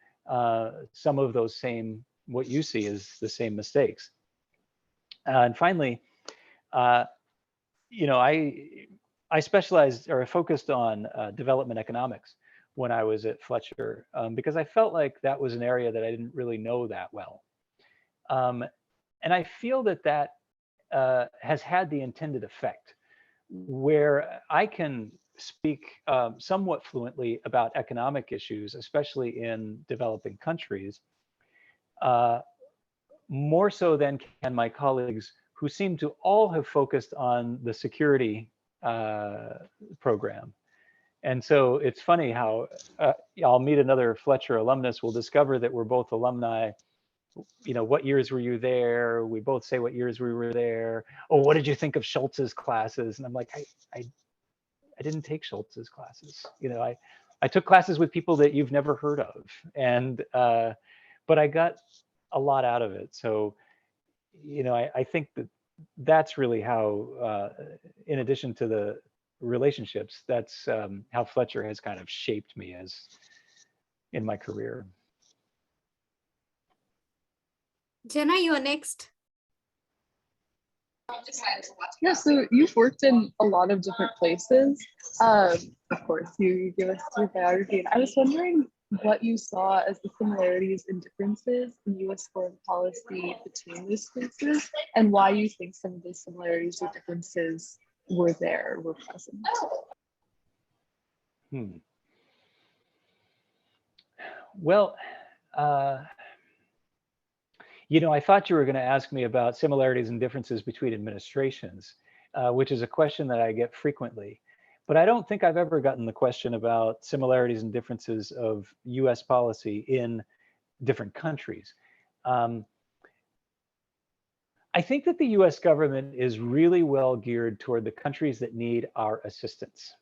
some of those same, what you see as the same mistakes. And finally, you know, I specialized, or focused on development economics when I was at Fletcher, because I felt like that was an area that I didn't really know that well. And I feel that that has had the intended effect, where I can speak somewhat fluently about economic issues, especially in developing countries, more so than can my colleagues who seem to all have focused on the security program. And so it's funny how I'll meet another Fletcher alumnus, we'll discover that we're both alumni. You know, what years were you there? We both say what years we were there. Oh, what did you think of Schultz's classes? And I'm like, I didn't take Schultz's classes. You know, I took classes with people that you've never heard of, and but I got a lot out of it. So, you know, I think that that's really how, in addition to the relationships, that's how Fletcher has kind of shaped me as in my career. Jenna, you're next. Yeah, so you've worked in a lot of different places. Of course, you give us your biography, and I was wondering what you saw as the similarities and differences in U.S. foreign policy between those places, and why you think some of those similarities or differences were present. Well, you know, I thought you were going to ask me about similarities and differences between administrations, which is a question that I get frequently. But I don't think I've ever gotten the question about similarities and differences of US policy in different countries. I think that the US government is really well geared toward the countries that need our assistance,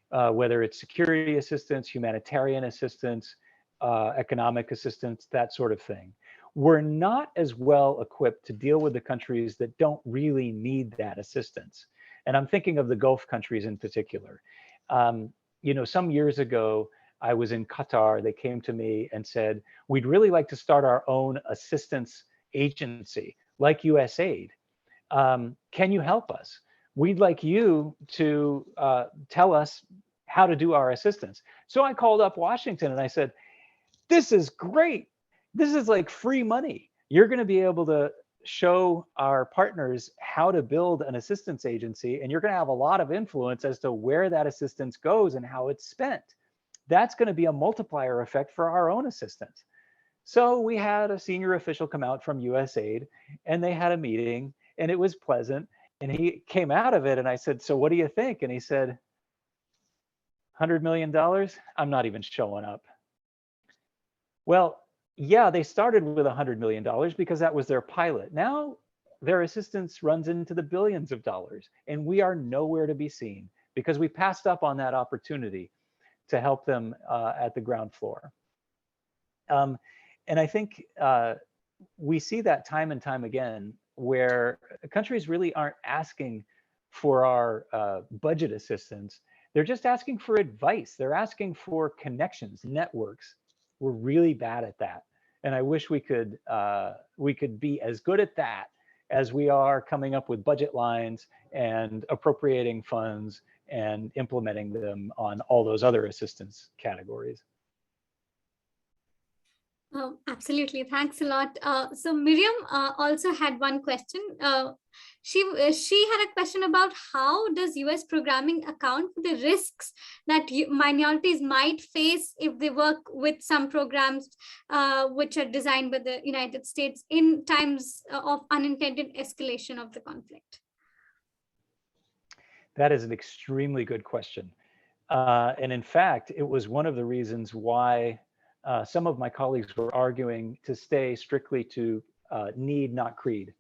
whether it's security assistance, humanitarian assistance, economic assistance, that sort of thing. We're not as well equipped to deal with the countries that don't really need that assistance. And I'm thinking of the Gulf countries in particular. You know, some years ago, I was in Qatar. They came to me and said, we'd really like to start our own assistance agency like USAID. Can you help us? We'd like you to tell us how to do our assistance. So I called up Washington and I said, this is great. This is like free money. You're going to be able to show our partners how to build an assistance agency, and you're going to have a lot of influence as to where that assistance goes and how it's spent. That's going to be a multiplier effect for our own assistance. So we had a senior official come out from USAID, and they had a meeting, and it was pleasant. And he came out of it, and I said, so what do you think? And he said, $100 million? I'm not even showing up. Well, yeah, they started with $100 million because that was their pilot. Now their assistance runs into the billions of dollars, and we are nowhere to be seen because we passed up on that opportunity to help them at the ground floor. And I think we see that time and time again, where countries really aren't asking for our budget assistance. They're just asking for advice. They're asking for connections, networks. We're really bad at that. And I wish we could be as good at that as we are coming up with budget lines and appropriating funds and implementing them on all those other assistance categories. Absolutely. Thanks a lot. So Miriam also had one question. She had a question about how does US programming account for the risks that minorities might face if they work with some programs which are designed by the United States in times of unintended escalation of the conflict? That is an extremely good question. And in fact, it was one of the reasons why some of my colleagues were arguing to stay strictly to need, not creed,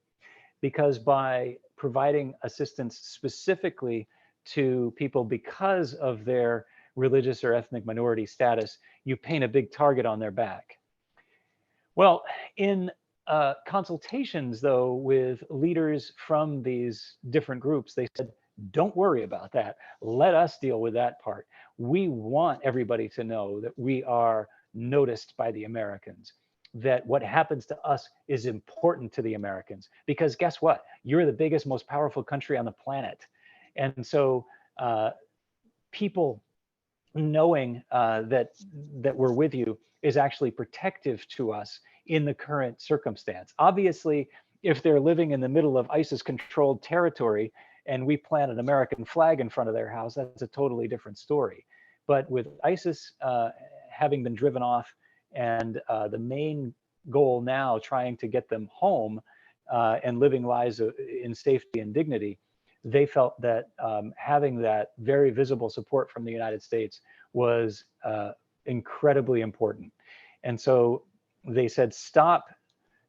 because by providing assistance specifically to people because of their religious or ethnic minority status, you paint a big target on their back. Well, in consultations, though, with leaders from these different groups, they said, don't worry about that. Let us deal with that part. We want everybody to know that we are noticed by the Americans, that what happens to us is important to the Americans, because guess what? You're the biggest, most powerful country on the planet. And so people knowing that we're with you is actually protective to us in the current circumstance. Obviously, if they're living in the middle of ISIS-controlled territory and we plant an American flag in front of their house, that's a totally different story. But with ISIS having been driven off and the main goal now trying to get them home and living lives in safety and dignity, they felt that having that very visible support from the United States was incredibly important. And so they said, stop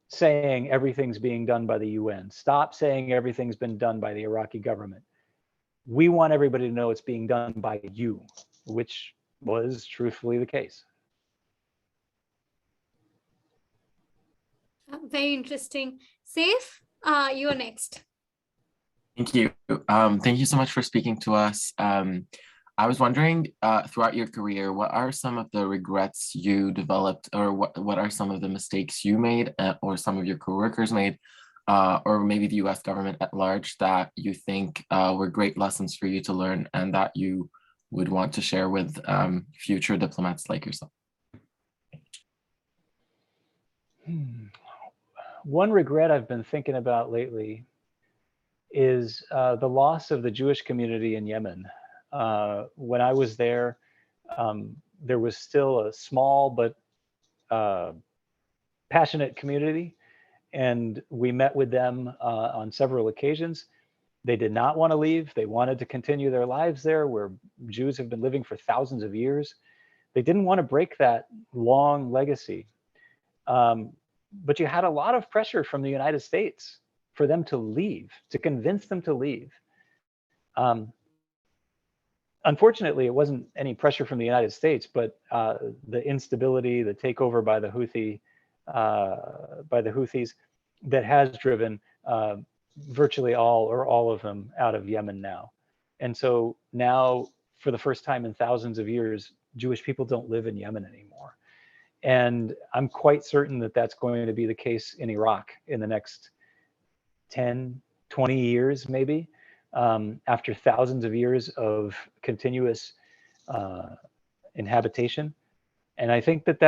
saying everything's being done by the UN. Stop saying everything's been done by the Iraqi government. We want everybody to know it's being done by you, which was truthfully the case. Very interesting. Saif, you're next. Thank you. Thank you so much for speaking to us. I was wondering, throughout your career, what are some of the regrets you developed, or what are some of the mistakes you made, or some of your coworkers made, or maybe the U.S. government at large, that you think were great lessons for you to learn and that you would want to share with future diplomats like yourself? One regret I've been thinking about lately is the loss of the Jewish community in Yemen. When I was there, there was still a small but passionate community, and we met with them on several occasions. They did not want to leave. They wanted to continue their lives there, where Jews have been living for thousands of years. They didn't want to break that long legacy. But you had a lot of pressure from the United States for them to leave, to convince them to leave. Unfortunately, it wasn't any pressure from the United States, but the instability, the takeover by the Houthis, that has driven virtually all of them out of Yemen now. And so now, for the first time in thousands of years, Jewish people don't live in Yemen anymore. And I'm quite certain that that's going to be the case in Iraq in the next 10, 20 years, maybe, after thousands of years of continuous inhabitation. And I think that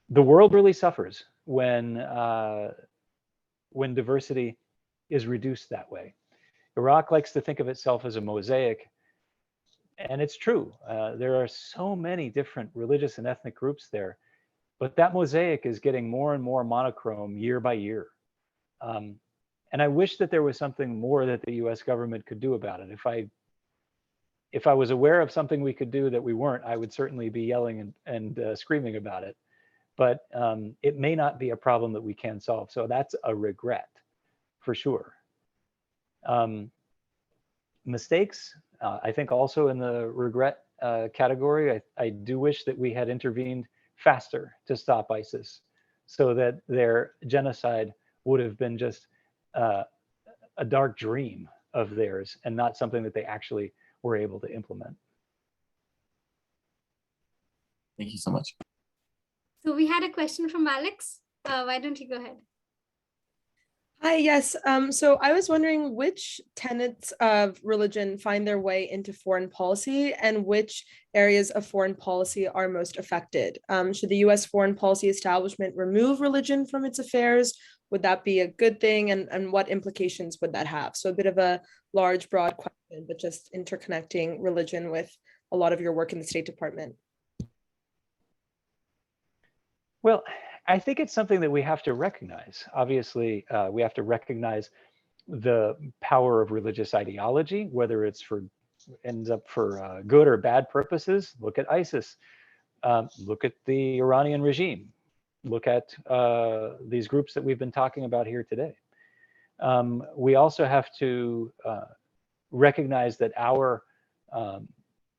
the world really suffers when diversity is reduced that way. Iraq likes to think of itself as a mosaic. And it's true. There are so many different religious and ethnic groups there, but that mosaic is getting more and more monochrome year by year. And I wish that there was something more that the U.S. government could do about it. If I was aware of something we could do that we weren't, I would certainly be yelling and screaming about it. But it may not be a problem that we can solve. So that's a regret, for sure. Mistakes, I think also in the regret category, I do wish that we had intervened faster to stop ISIS, so that their genocide would have been just a dark dream of theirs and not something that they actually were able to implement. Thank you so much. So we had a question from Alex. Why don't you go ahead? Hi, yes. So I was wondering which tenets of religion find their way into foreign policy and which areas of foreign policy are most affected. Should the US foreign policy establishment remove religion from its affairs? Would that be a good thing? And what implications would that have? So a bit of a large, broad question, but just interconnecting religion with a lot of your work in the State Department. Well, I think it's something that we have to recognize. Obviously, we have to recognize the power of religious ideology, whether it's ends up for good or bad purposes. Look at ISIS. Look at the Iranian regime. Look at these groups that we've been talking about here today. We also have to recognize that our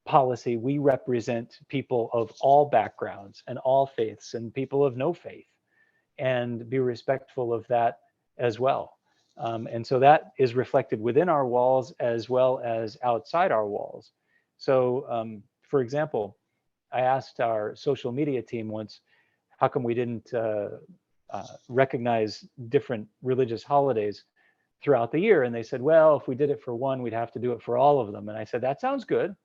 policy, we represent people of all backgrounds and all faiths and people of no faith, and be respectful of that as well. And so that is reflected within our walls as well as outside our walls. So for example, I asked our social media team once, how come we didn't recognize different religious holidays throughout the year? And they said, well, if we did it for one, we'd have to do it for all of them. And I said, that sounds good.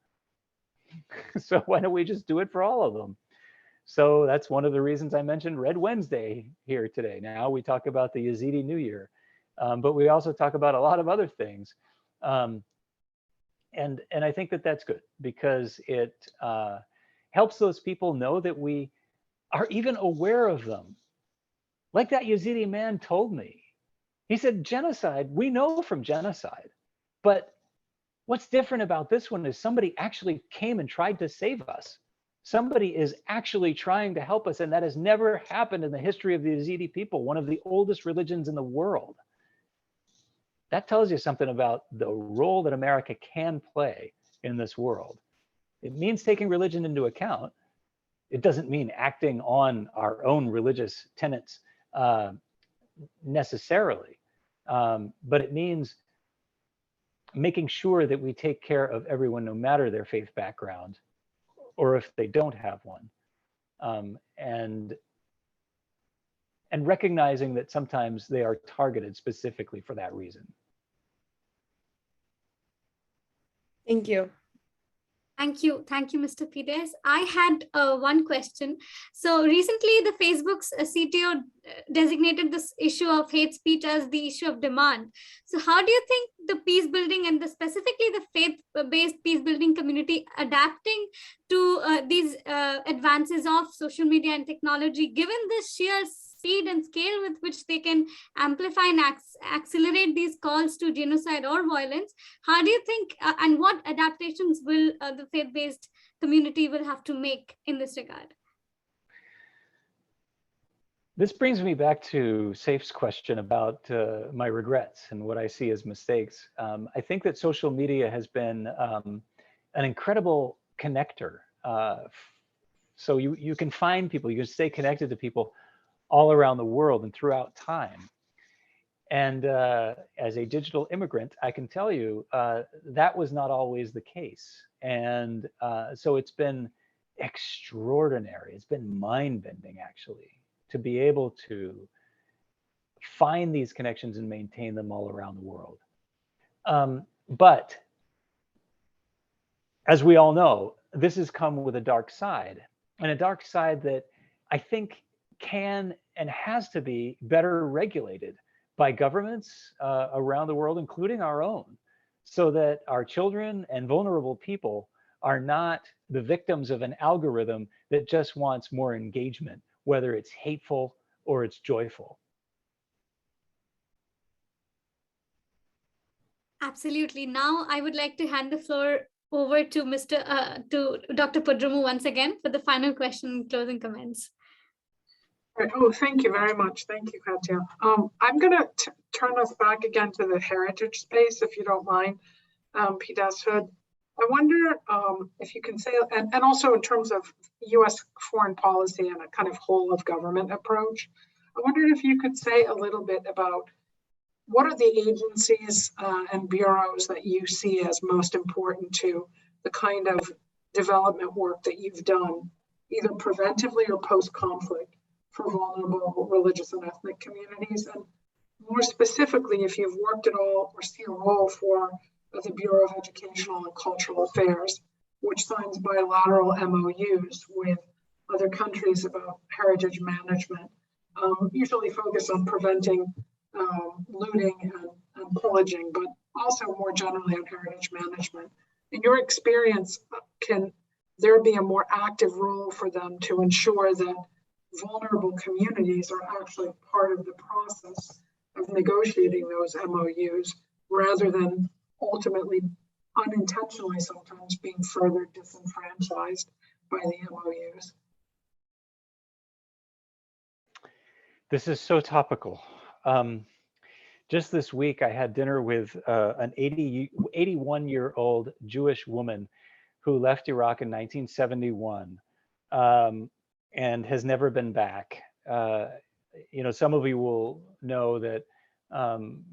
So why don't we just do it for all of them? So that's one of the reasons I mentioned Red Wednesday here today. Now we talk about the Yazidi New Year, but we also talk about a lot of other things. And I think that that's good because it helps those people know that we are even aware of them. Like that Yazidi man told me. He said, genocide, we know from genocide, but what's different about this one is somebody actually came and tried to save us. Somebody is actually trying to help us, and that has never happened in the history of the Yazidi people, one of the oldest religions in the world. That tells you something about the role that America can play in this world. It means taking religion into account. It doesn't mean acting on our own religious tenets necessarily, but it means making sure that we take care of everyone, no matter their faith background, or if they don't have one, and recognizing that sometimes they are targeted specifically for that reason. Thank you. Thank you, Mr. PDAS. I had one question. So recently, the Facebook's CTO designated this issue of hate speech as the issue of demand. So how do you think the peace building and specifically the faith-based peace building community adapting to these advances of social media and technology, given the sheer speed and scale with which they can amplify and accelerate these calls to genocide or violence? How do you think, and what adaptations will the faith-based community will have to make in this regard? This brings me back to Saif's question about my regrets and what I see as mistakes. I think that social media has been an incredible connector. So you can find people, you can stay connected to people all around the world and throughout time. And as a digital immigrant, I can tell you that was not always the case. And so it's been extraordinary. It's been mind-bending, actually, to be able to find these connections and maintain them all around the world. But as we all know, this has come with a dark side, and a dark side that I think can and has to be better regulated by governments around the world, including our own, so that our children and vulnerable people are not the victims of an algorithm that just wants more engagement, whether it's hateful or it's joyful. Absolutely. Now I would like to hand the floor over to Dr. Pudrumu once again for the final question and closing comments. Oh, thank you very much. Thank you, Katya. I'm going to turn us back again to the heritage space, if you don't mind, PDAS Hood. I wonder if you can say, and also in terms of U.S. foreign policy and a kind of whole of government approach, I wondered if you could say a little bit about what are the agencies and bureaus that you see as most important to the kind of development work that you've done, either preventively or post-conflict, for vulnerable religious and ethnic communities, and More specifically, if you've worked at all or see a role for the Bureau of Educational and Cultural Affairs, which signs bilateral MOUs with other countries about heritage management, usually focus on preventing looting and pillaging, but also more generally on heritage management. In your experience, can there be a more active role for them to ensure that vulnerable communities are actually part of the process of negotiating those MOUs rather than ultimately unintentionally sometimes being further disenfranchised by the MOUs? This is so topical. Just this week, I had dinner with an 81-year-old Jewish woman who left Iraq in 1971 and has never been back. You know, some of you will know that from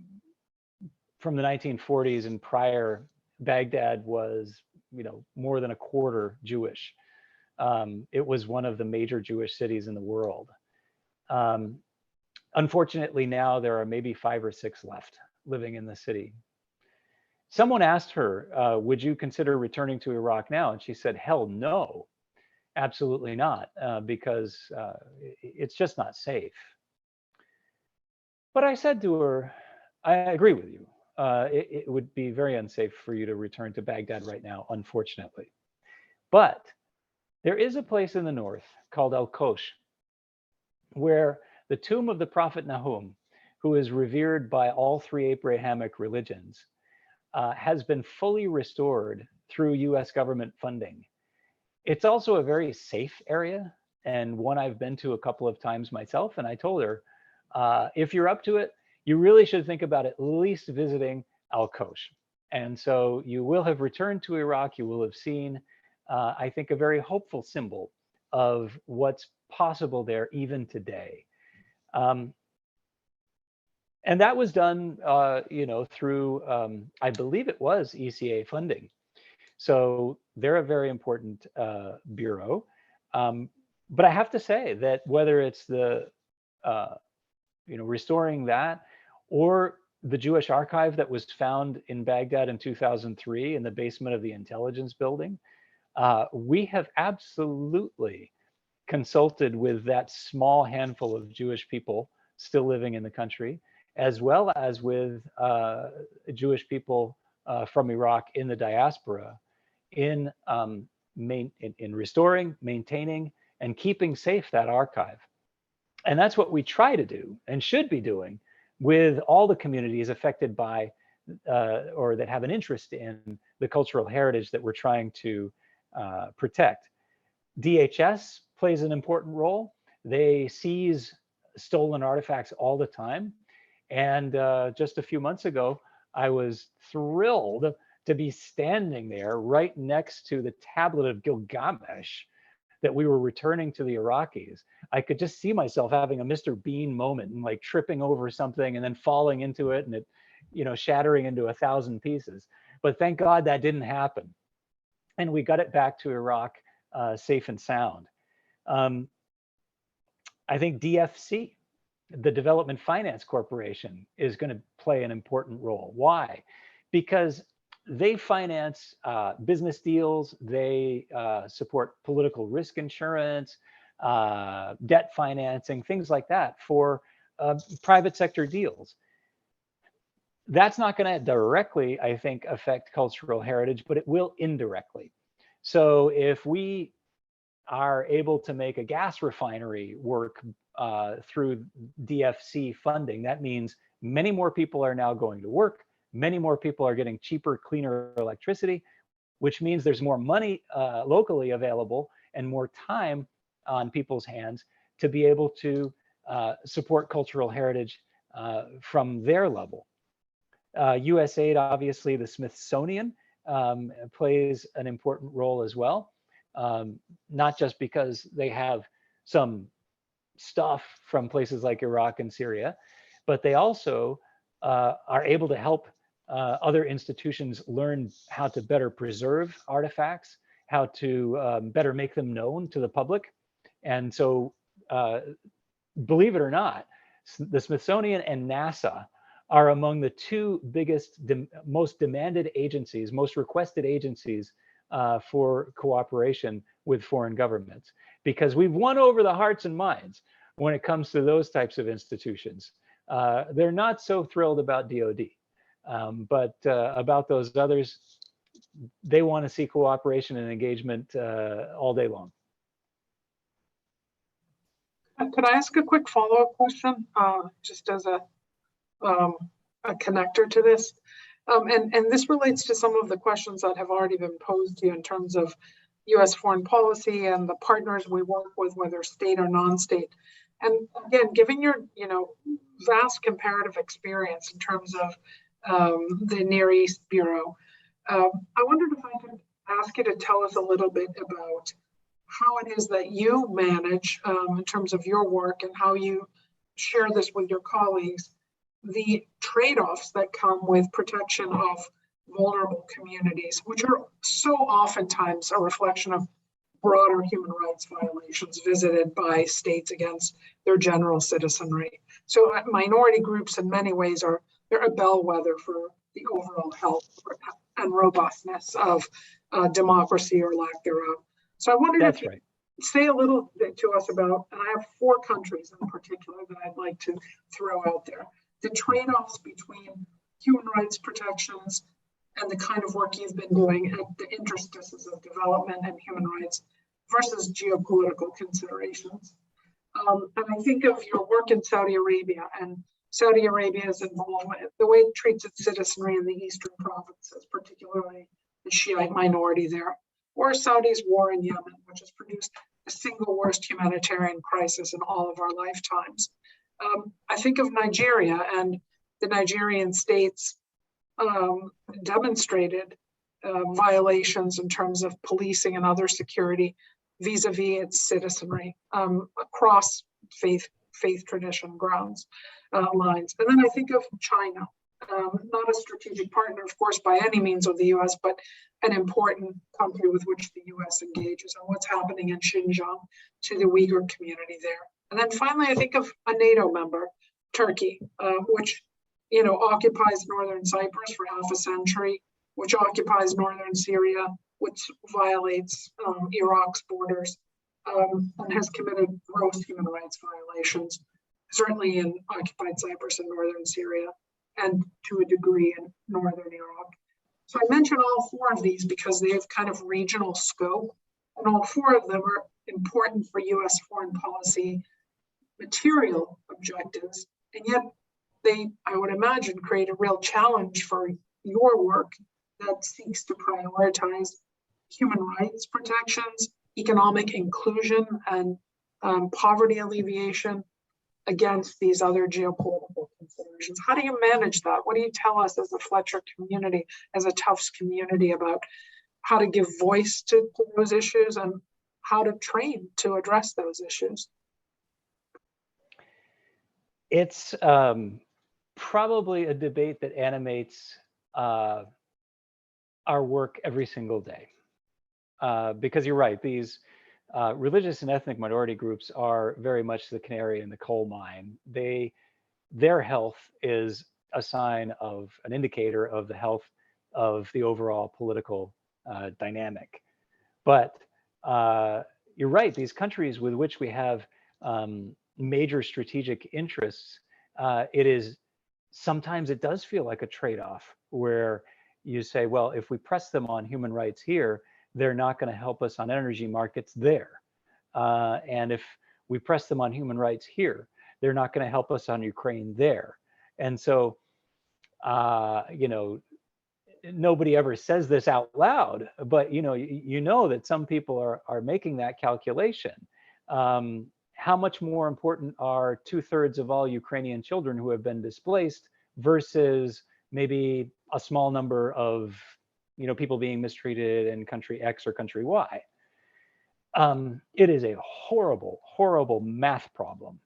the 1940s and prior, Baghdad was, you know, more than a quarter Jewish. It was one of the major Jewish cities in the world. Unfortunately, now there are maybe 5 or 6 left living in the city. Someone asked her, would you consider returning to Iraq now? And she said, hell no, absolutely not, because it's just not safe. But I said to her, I agree with you. It would be very unsafe for you to return to Baghdad right now, unfortunately. But there is a place in the north called Al-Kosh, where the tomb of the prophet Nahum, who is revered by all 3 Abrahamic religions, has been fully restored through US government funding. It's also a very safe area and one I've been to a couple of times myself. And I told her, if you're up to it, you really should think about at least visiting Al-Kosh. And so you will have returned to Iraq. You will have seen, I think, a very hopeful symbol of what's possible there even today. And that was done, you know, through, I believe it was ECA funding. So they're a very important bureau. But I have to say that whether it's the, you know, restoring that or the Jewish archive that was found in Baghdad in 2003 in the basement of the intelligence building, we have absolutely consulted with that small handful of Jewish people still living in the country, as well as with Jewish people from Iraq in the diaspora in restoring, maintaining, and keeping safe that archive. And that's what we try to do and should be doing with all the communities affected by or that have an interest in the cultural heritage that we're trying to protect. DHS plays an important role. They seize stolen artifacts all the time. And just a few months ago, I was thrilled to be standing there right next to the tablet of Gilgamesh that we were returning to the Iraqis. I could just see myself having a Mr. Bean moment and like tripping over something and then falling into it and it, you know, shattering into 1,000 pieces. But thank God that didn't happen. And we got it back to Iraq safe and sound. I think DFC, the Development Finance Corporation, is going to play an important role. Why? Because they finance business deals, they support political risk insurance, debt financing, things like that for private sector deals. That's not going to directly, I think, affect cultural heritage, but it will indirectly. So if we are able to make a gas refinery work through DFC funding, that means many more people are now going to work. Many more people are getting cheaper, cleaner electricity, which means there's more money locally available and more time on people's hands to be able to support cultural heritage from their level. US aid, obviously, the Smithsonian plays an important role as well, not just because they have some stuff from places like Iraq and Syria, but they also are able to help other institutions learn how to better preserve artifacts, how to better make them known to the public. And so, believe it or not, The Smithsonian and NASA are among the two biggest, most demanded agencies, most requested agencies for cooperation with foreign governments, because we've won over the hearts and minds when it comes to those types of institutions. They're not so thrilled about DoD, but about those others, they want to see cooperation and engagement all day long. Could I ask a quick follow-up question, just as a connector to this? And this relates to some of the questions that have already been posed to you in terms of U.S. foreign policy and the partners we work with, whether state or non-state. And again, given your vast comparative experience in terms of the Near East Bureau, I wondered if I could ask you to tell us a little bit about how it is that you manage in terms of your work and how you share this with your colleagues, the trade-offs that come with protection of vulnerable communities, which are so oftentimes a reflection of broader human rights violations visited by states against their general citizenry. So minority groups in many ways they're a bellwether for the overall health and robustness of democracy or lack thereof. So I wondered if you could say a little bit to us about, and I have 4 countries in particular that I'd like to throw out there, the trade-offs between human rights protections and the kind of work you've been doing at the interstices of development and human rights versus geopolitical considerations. And I think of your work in Saudi Arabia and Saudi Arabia's involvement, the way it treats its citizenry in the eastern provinces, particularly the Shiite minority there, or Saudi's war in Yemen, which has produced the single worst humanitarian crisis in all of our lifetimes. I think of Nigeria and the Nigerian states demonstrated violations in terms of policing and other security vis-a-vis its citizenry across faith tradition grounds lines. And then I think of China, not a strategic partner, of course, by any means of the U.S., but an important country with which the U.S. engages and what's happening in Xinjiang to the Uyghur community there. And then finally, I think of a NATO member, Turkey, which occupies northern Cyprus for half a century, which occupies northern Syria, which violates Iraq's borders, and has committed gross human rights violations, certainly in occupied Cyprus and northern Syria, and to a degree in northern Iraq. So I mention all 4 of these because they have kind of regional scope, and all 4 of them are important for U.S. foreign policy material objectives, and yet they, I would imagine, create a real challenge for your work that seeks to prioritize human rights protections, economic inclusion, and poverty alleviation against these other geopolitical considerations. How do you manage that? What do you tell us as a Fletcher community, as a Tufts community, about how to give voice to those issues and how to train to address those issues? It's probably a debate that animates our work every single day. Because you're right, these religious and ethnic minority groups are very much the canary in the coal mine. Their health is a sign of an indicator of the health of the overall political dynamic. But you're right, these countries with which we have major strategic interests, sometimes it does feel like a trade-off where you say, well, if we press them on human rights here, they're not going to help us on energy markets there. And if we press them on human rights here, they're not going to help us on Ukraine there. And so, nobody ever says this out loud, but you know that some people are making that calculation. How much more important are 2/3 of all Ukrainian children who have been displaced versus maybe a small number of people being mistreated in country X or country Y? It is a horrible, horrible math problem,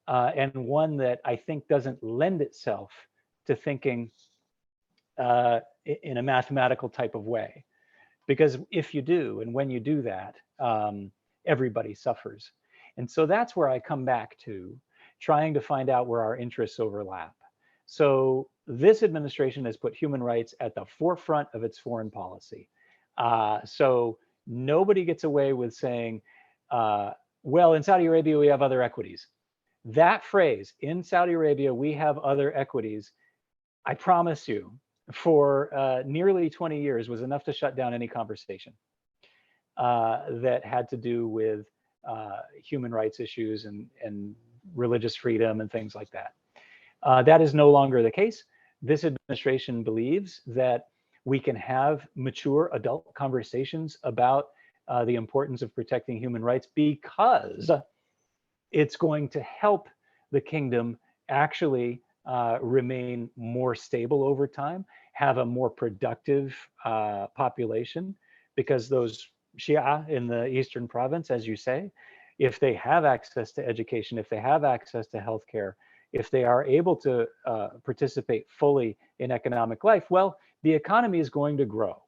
and one that I think doesn't lend itself to thinking in a mathematical type of way. Because if you do, and when you do that, everybody suffers. And so that's where I come back to, trying to find out where our interests overlap. So this administration has put human rights at the forefront of its foreign policy. So nobody gets away with saying, well, in Saudi Arabia, we have other equities. That phrase, in Saudi Arabia, we have other equities, I promise you, for nearly 20 years was enough to shut down any conversation that had to do with human rights issues and religious freedom and things like that. That is no longer the case. This administration believes that we can have mature adult conversations about the importance of protecting human rights because it's going to help the kingdom actually remain more stable over time, have a more productive population, because those Shia in the Eastern province, as you say, if they have access to education, if they have access to healthcare, if they are able to participate fully in economic life, well, the economy is going to grow.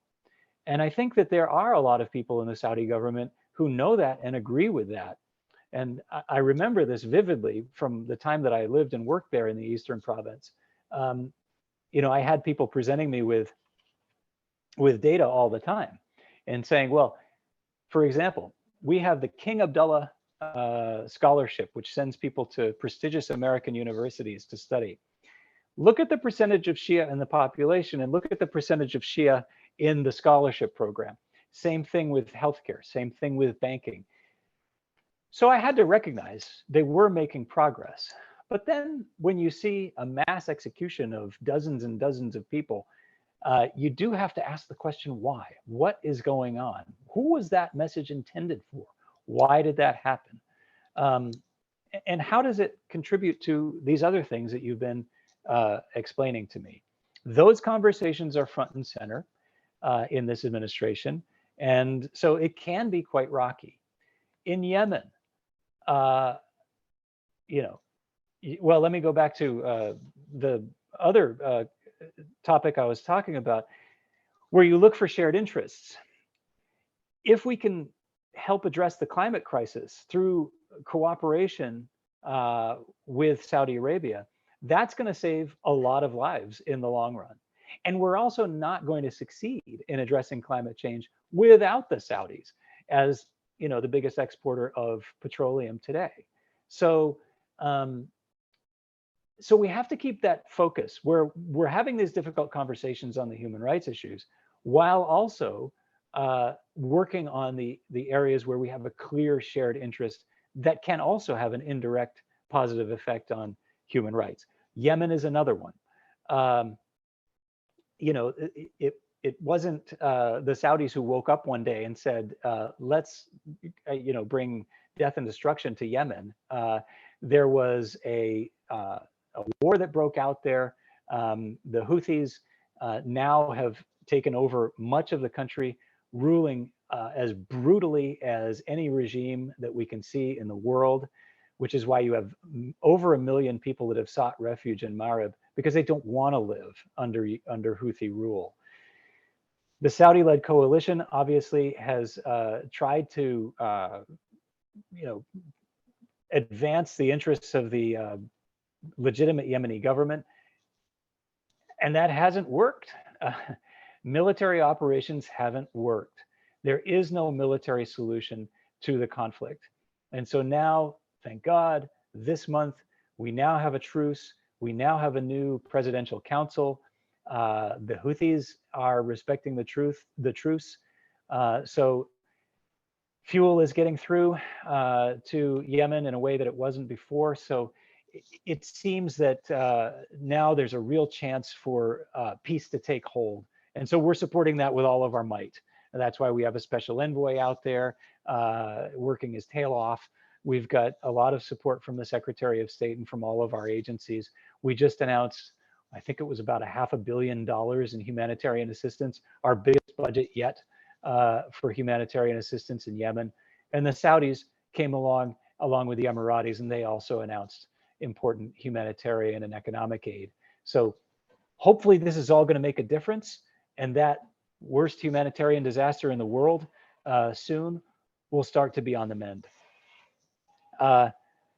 And I think that there are a lot of people in the Saudi government who know that and agree with that. And I remember this vividly from the time that I lived and worked there in the Eastern province. You know, I had people presenting me with data all the time and saying, well, for example, we have the King Abdullah scholarship, which sends people to prestigious American universities to study. Look at the percentage of Shia in the population and look at the percentage of Shia in the scholarship program. Same thing with healthcare, same thing with banking. So I had to recognize they were making progress. But then when you see a mass execution of dozens and dozens of people, you do have to ask the question, why? What is going on? Who was that message intended for? Why did that happen? And how does it contribute to these other things that you've been explaining to me? Those conversations are front and center in this administration. And so it can be quite rocky. In Yemen, you know, well, let me go back to the other topic I was talking about, where you look for shared interests. If we can help address the climate crisis through cooperation with Saudi Arabia, that's going to save a lot of lives in the long run. And we're also not going to succeed in addressing climate change without the Saudis, as you know, the biggest exporter of petroleum today. So, so we have to keep that focus where we're having these difficult conversations on the human rights issues, while also working on the areas where we have a clear shared interest that can also have an indirect positive effect on human rights. Yemen is another one. You know, it wasn't the Saudis who woke up one day and said, let's, you know, bring death and destruction to Yemen. There was a war that broke out there. The Houthis now have taken over much of the country, ruling as brutally as any regime that we can see in the world, which is why you have over 1 million people that have sought refuge in Marib because they don't want to live under Houthi rule. The Saudi-led coalition obviously has tried to, you know, advance the interests of the legitimate Yemeni government, and that hasn't worked. Military operations haven't worked. There is no military solution to the conflict. And so now, thank God, this month, we now have a truce. We now have a new presidential council. The Houthis are respecting the truce. So fuel is getting through to Yemen in a way that it wasn't before. So it seems that now there's a real chance for peace to take hold. And so we're supporting that with all of our might. And that's why we have a special envoy out there working his tail off. We've got a lot of support from the Secretary of State and from all of our agencies. We just announced, I think it was about $500 million in humanitarian assistance, our biggest budget yet for humanitarian assistance in Yemen. And the Saudis came along with the Emiratis, and they also announced important humanitarian and economic aid. So hopefully this is all going to make a difference, and that worst humanitarian disaster in the world soon will start to be on the mend.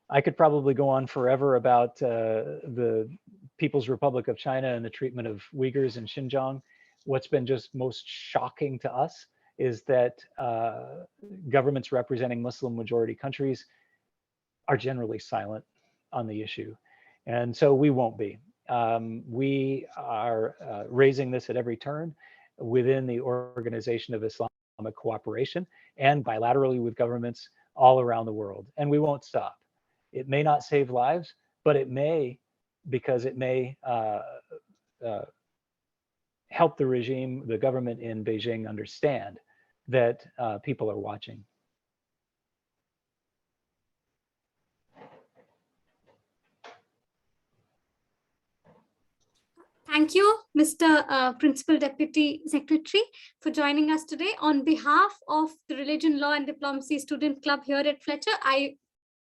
I could probably go on forever about the People's Republic of China and the treatment of Uyghurs in Xinjiang. What's been just most shocking to us is that governments representing Muslim majority countries are generally silent on the issue. And so we won't be. We are raising this at every turn within the Organization of Islamic Cooperation and bilaterally with governments all around the world. And we won't stop. It may not save lives, but it may, because it may help the regime, the government in Beijing understand that people are watching. Thank you, Mr. Principal Deputy Secretary, for joining us today. On behalf of the Religion, Law and Diplomacy Student Club here at Fletcher, I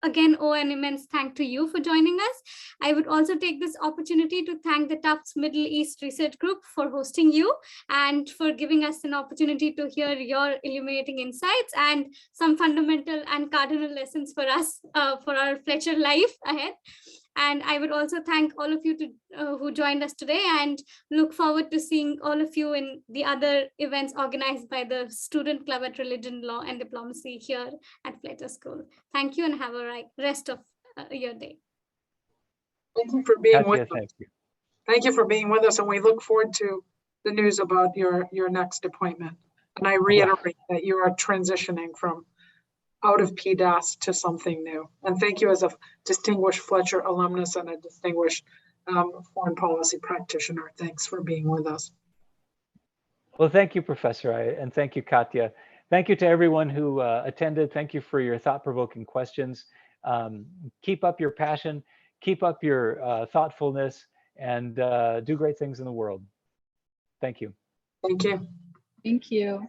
again owe an immense thank to you for joining us. I would also take this opportunity to thank the Tufts Middle East Research Group for hosting you and for giving us an opportunity to hear your illuminating insights and some fundamental and cardinal lessons for us for our Fletcher life ahead. And I would also thank all of you who joined us today and look forward to seeing all of you in the other events organized by the Student Club at Religion, Law and Diplomacy here at Fletcher School. Thank you and have a rest of your day. Thank you for being with us. Thank you. Thank you for being with us, and we look forward to the news about your next appointment. And I reiterate that you are transitioning from out of PDAS to something new. And thank you as a distinguished Fletcher alumnus and a distinguished foreign policy practitioner. Thanks for being with us. Well, thank you, Professor, and thank you, Katya. Thank you to everyone who attended. Thank you for your thought-provoking questions. Keep up your passion, keep up your thoughtfulness, and do great things in the world. Thank you. Thank you. Thank you.